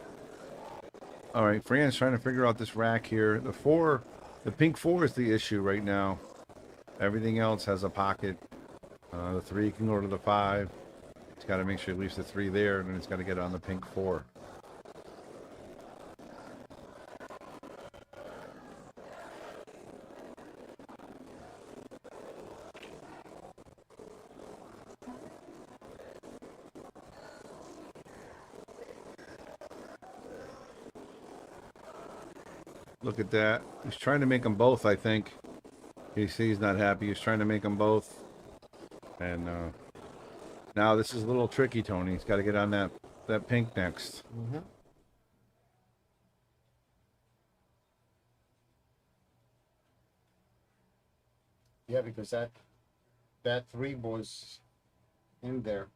All right, Fran's trying to figure out this rack here. The pink 4 is the issue right now. Everything else has a pocket. The 3 can go to the 5. He's got to make sure he leaves the 3 there, and then he's got to get on the pink 4. Look at that. He's trying to make them both, I think. He's not happy. He's trying to make them both. And now this is a little tricky, Tony. He's got to get on that pink next.
Mm-hmm. Yeah, because that 3 was in there.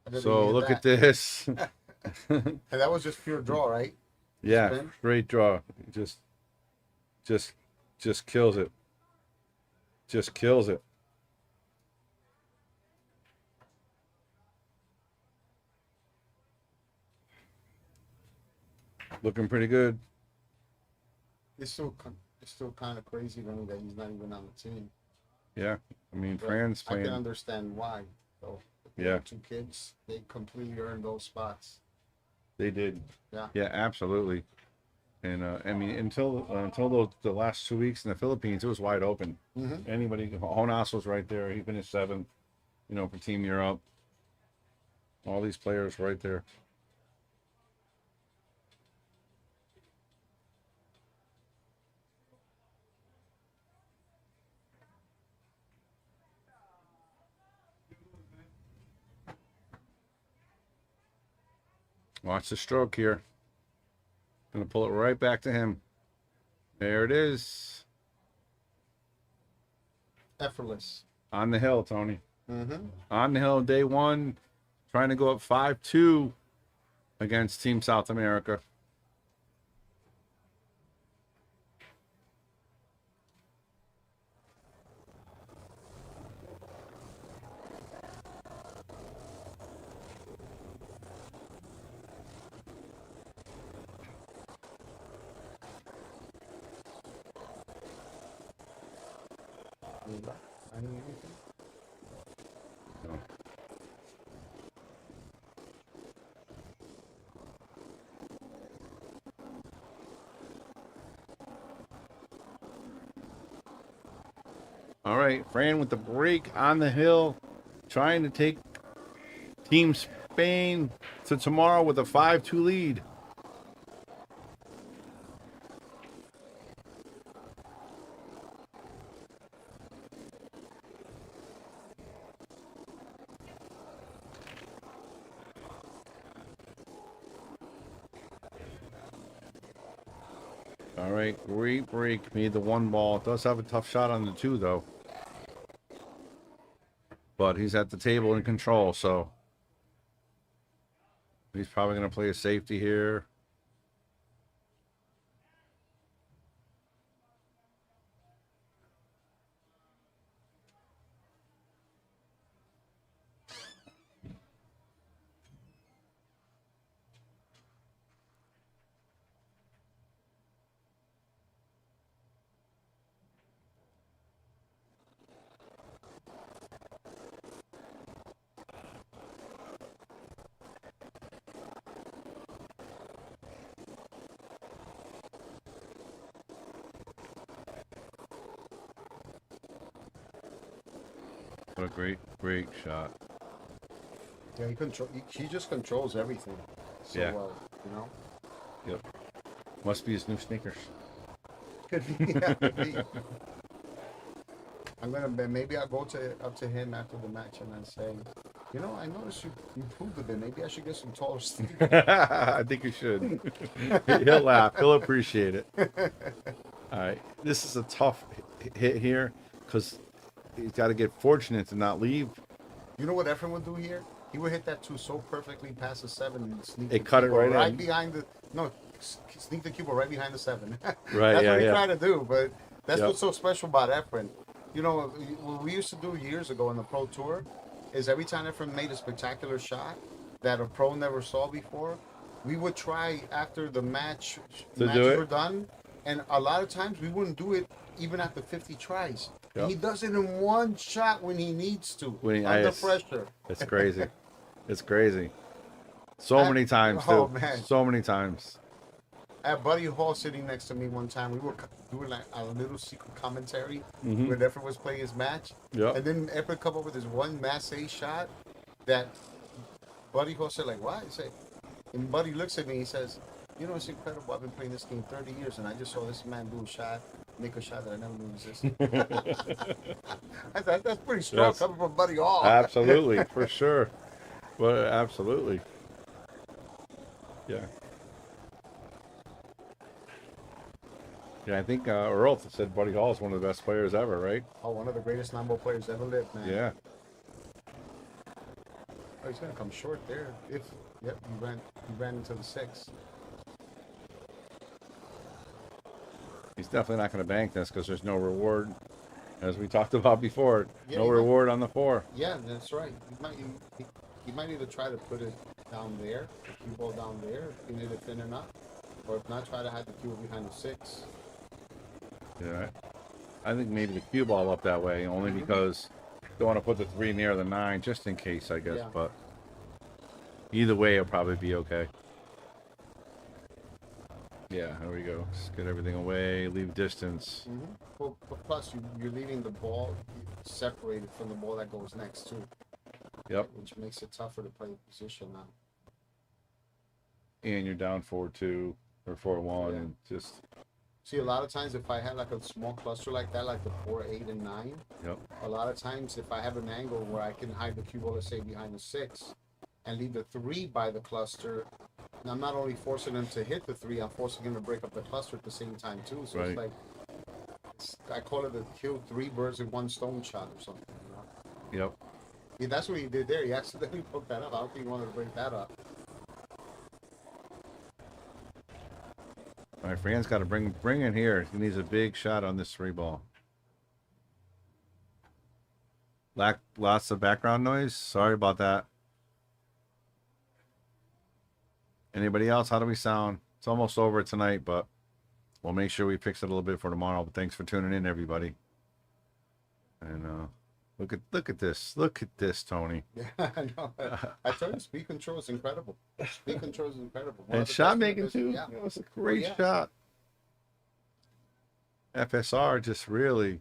I didn't
So
get
look at
that.
this.
And that was just pure draw, right?
Yeah,
Spin?
straight draw. Just kills it. Just kills it. Looking pretty good.
It's still kind of crazy to me that he's not even on the team.
Yeah, I mean,
But
Fran's
I can
playing.
understand why. So
Yeah.
2 kids, they completely earned those spots.
They did.
Yeah.
Yeah, absolutely. And I mean, until the last 2 weeks in the Philippines, it was wide open.
Mm-hmm.
Anybody, Jonas was right there. He finished 7th. For Team Europe. All these players right there. Watch the stroke here. Gonna pull it right back to him. There it is.
Effortless.
On the hill, Tony.
Mm-hmm.
On the hill, day 1. Trying to go up 5-2 against Team South America. All right, Fran with the break on the hill, trying to take Team Spain to tomorrow with a 5-2 lead. All right, great break. Made the 1 ball. Does have a tough shot on the 2, though. But he's at the table in control, so he's probably going to play a safety here. What a great shot.
Yeah, he just controls everything so
Yeah.
well, you know.
Yep. Must be his new sneakers.
Could be, yeah, could be. Maybe I'll go up to him after the match and then say, you know, I noticed you improved a bit. Maybe I should get some taller sneakers.
I think you should. He'll laugh. He'll appreciate it. All right. This is a tough hit here because he's got to get fortunate to not leave.
You know what Efren would do here? He would hit that 2 so perfectly past the 7 and sneak
It
the
cut it
cube
right in.
behind the sneak the cube right behind the 7.
Right,
That's
yeah,
what he
yeah.
tried to do, but that's
Yep.
what's so special about Efren. You know, what we used to do years ago in the Pro Tour is every time Efren made a spectacular shot that a pro never saw before, we would try after the matches were done, and a lot of times we wouldn't do it even after 50 tries.
Yep.
He does it in one shot when he needs to,
When he-
under
yes.
pressure.
It's crazy. It's crazy. So many times, too.
Oh, man.
So many times.
I had Buddy Hall sitting next to me one time. We were doing like a little secret commentary
Mhm.
when Efren was playing his match.
Yep.
And then Efren come up with this one mass A shot that Buddy Hall said, like, what? He said, and Buddy looks at me, he says, you know, it's incredible. I've been playing this game 30 years, and I just saw this man do a shot, make a shot that I never knew existed. I thought that's pretty strong
Yes.
coming from Buddy Hall.
Absolutely. For sure. Well, absolutely. Yeah. Yeah, I think Earl said Buddy Hall is one of the best players ever, right?
Oh, one of the greatest nine-ball players ever lived, man.
Yeah.
Oh, he's gonna come short there. Yep, he ran into the 6.
He's definitely not going to bank this because there's no reward, as we talked about before.
Yeah,
No
he might-
reward on the 4.
Yeah, that's right. He might either try to put it down there, the cue ball down there, if you need it thin enough, or if not, try to hide the cue behind the 6.
Yeah. I think maybe the cue ball up that way, only because don't want to put the 3 near the 9, just in case, I guess.
Yeah.
But either way, it'll probably be okay. Yeah, there we go. Just get everything away, leave distance.
Well, plus you're leaving the ball separated from the ball that goes next too,
Yep.
which makes it tougher to play position now.
And you're down 4-2 or 4-1,
Yeah.
and just
See, a lot of times if I had like a small cluster like that, like the 4, 8, and 9,
yep.
a lot of times if I have an angle where I can hide the cue ball, let's say behind the 6, and leave the 3 by the cluster, and I'm not only forcing them to hit the 3, I'm forcing them to break up the cluster at the same time too. So
Right.
it's like, I call it a kill 3 birds with 1 stone shot or something. You know?
Yep.
Yeah, that's what he did there. He accidentally poked that up. I don't think he wanted to break that up.
All right, Fran's got to bring in here. He needs a big shot on this 3 ball. Lots of background noise. Sorry about that. Anybody else? How do we sound? It's almost over tonight, but we'll make sure we fix it a little bit for tomorrow. But thanks for tuning in, everybody. And look at this. Look at this, Tony.
Yeah, I know. I tell you, speed control is incredible. Speed control is incredible. One
And
of the
shot
best in the
making
business.
too.
Yeah.
It was a great
yeah.
shot. FSR just really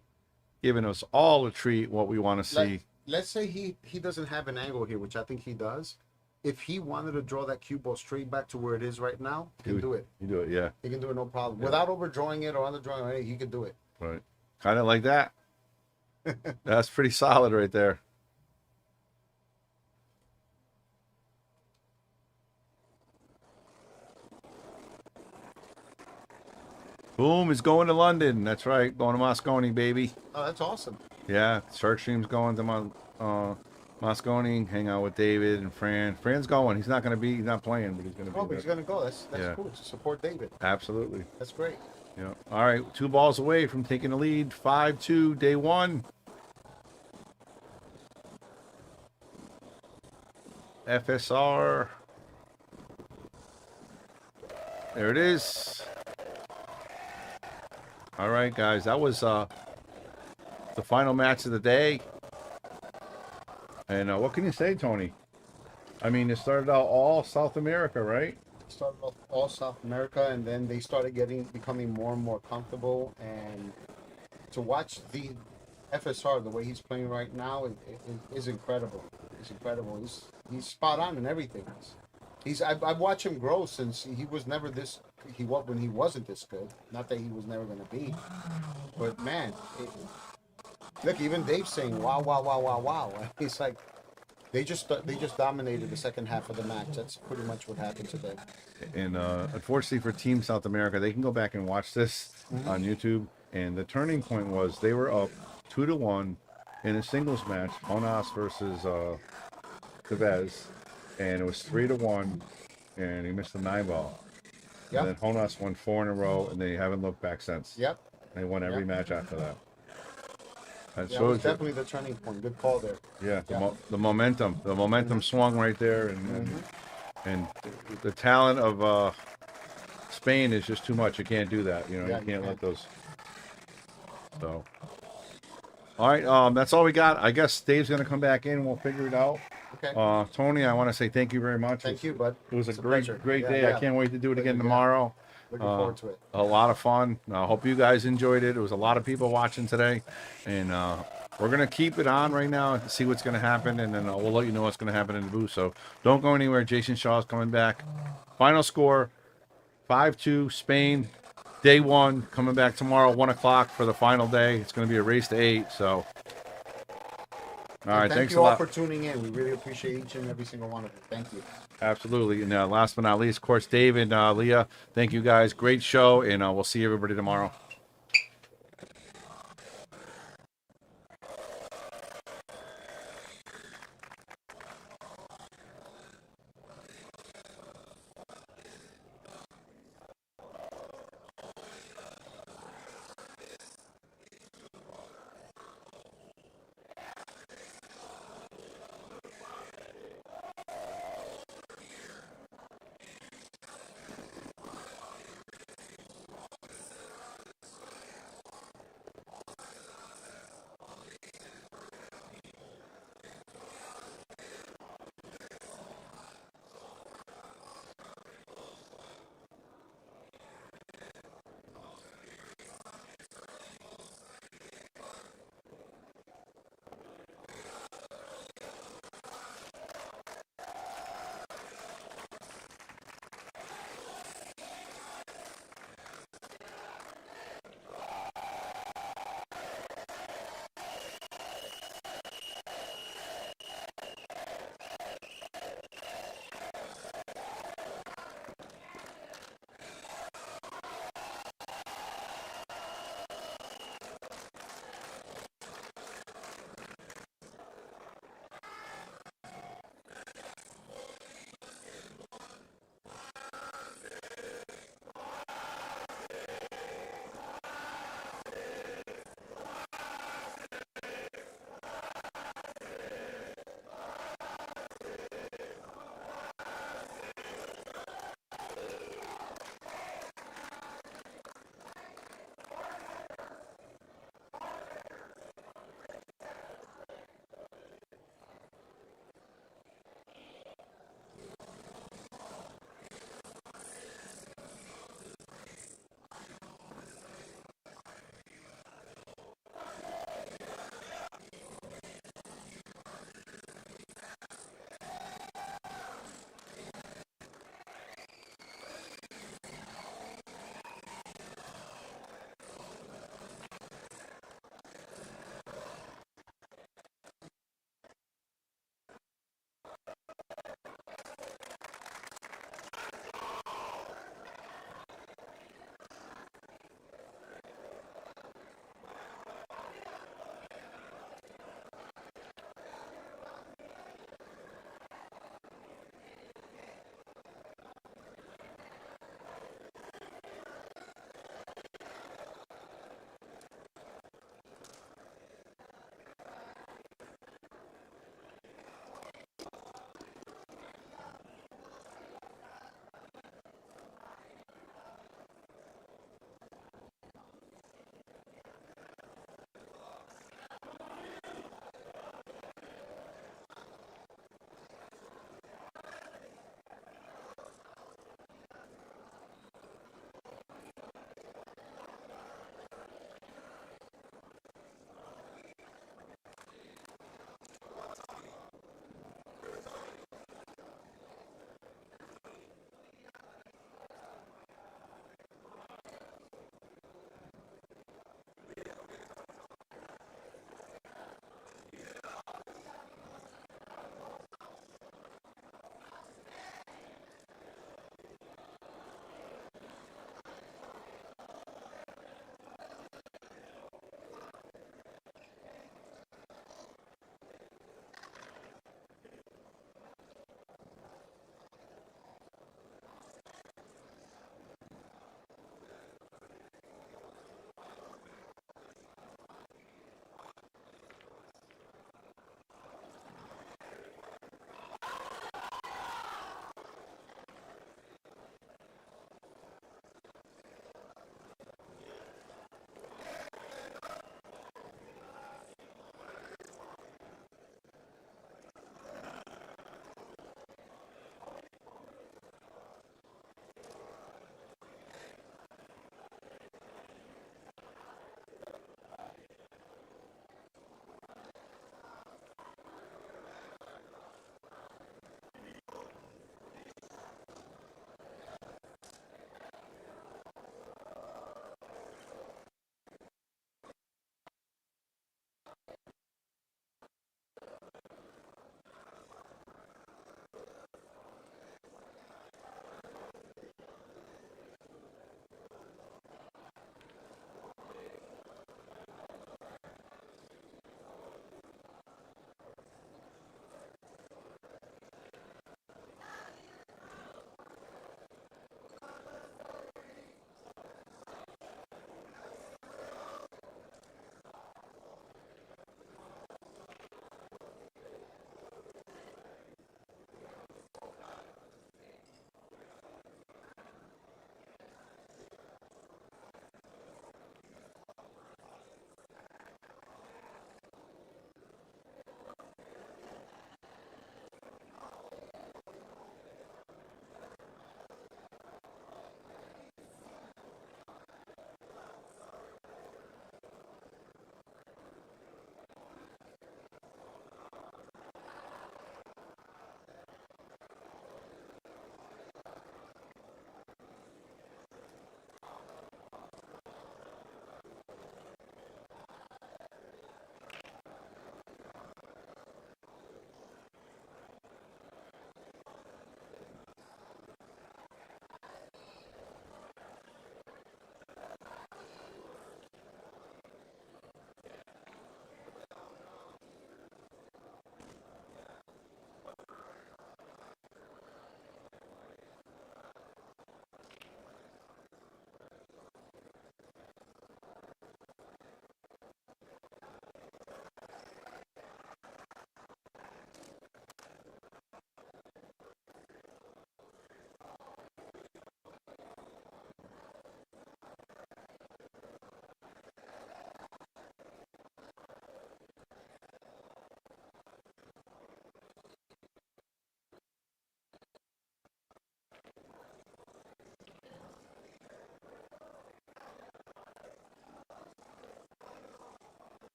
giving us all a treat what we want to see.
Like, let's say he doesn't have an angle here, which I think he does. If he wanted to draw that cue ball straight back to where it is right now, he can do it.
You do it, yeah.
He can do it no problem.
Yeah.
Without overdrawing it or underdrawing or anything, he can do it.
Right. Kind of like that. That's pretty solid right there. Boom is going to London. That's right. Going to Moscone, baby.
Oh, that's awesome.
Yeah. Shark Stream's going to Moscone, hang out with David and Fran. Fran's going. He's not playing, but he's going to be
Oh, but
there.
he's going to go. That's
Yeah.
cool to support David.
Absolutely.
That's great.
Yeah. All right. 2 balls away from taking the lead. 5-2, day 1. FSR. There it is. All right, guys. That was the final match of the day. And what can you say, Tony? I mean, it started out all South America, right?
Started off all South America, and then they started becoming more and more comfortable. And to watch FSR, the way he's playing right now, is incredible. It's incredible. He's spot on in everything. I've watched him grow since he was never this. When he wasn't this good. Not that he was never going to be, but man, look, even Dave's saying wow, wow, wow, wow, wow. He's like, they just dominated the second half of the match. That's pretty much what happened today.
And unfortunately for Team South America, they can go back and watch this on YouTube. And the turning point was they were up 2-1 in a singles match, Jonas versus Tevez, and it was 3-1, and he missed the 9-ball.
Yep.
And then Jonas won 4 in a row, and they haven't looked back since.
Yep.
They won every
Yep.
match after that. That
Yeah, it was
shows you.
definitely the turning point. Good call there.
Yeah,
Yeah.
the momentum swung right there, and the talent of Spain is just too much. You can't do that. You know,
Yeah,
you
you
can't let
can't.
those. So, all right, that's all we got. I guess Dave's gonna come back in. We'll figure it out.
Okay.
Tony, I want to say thank you very much.
Thank you, bud.
It was a
It's
great
pleasure. Yeah,
day.
yeah.
I can't wait to do it again
Pleasure, yeah.
tomorrow.
Looking forward to it.
A lot of fun. I hope you guys enjoyed it. It was a lot of people watching today, and we're gonna keep it on right now to see what's gonna happen, and then we'll let you know what's gonna happen in the booth. So don't go anywhere. Jason Shaw's coming back. Final score: 5-2 Spain. Day 1 coming back tomorrow, 1 o'clock for the final day. It's gonna be a race to 8. So. All right,
Thank
thanks
you
a
all
lot.
for tuning in. We really appreciate each and every single one of you. Thank you.
Absolutely. And last but not least, of course, Dave and Leah, thank you guys. Great show, and we'll see everybody tomorrow.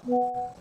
you.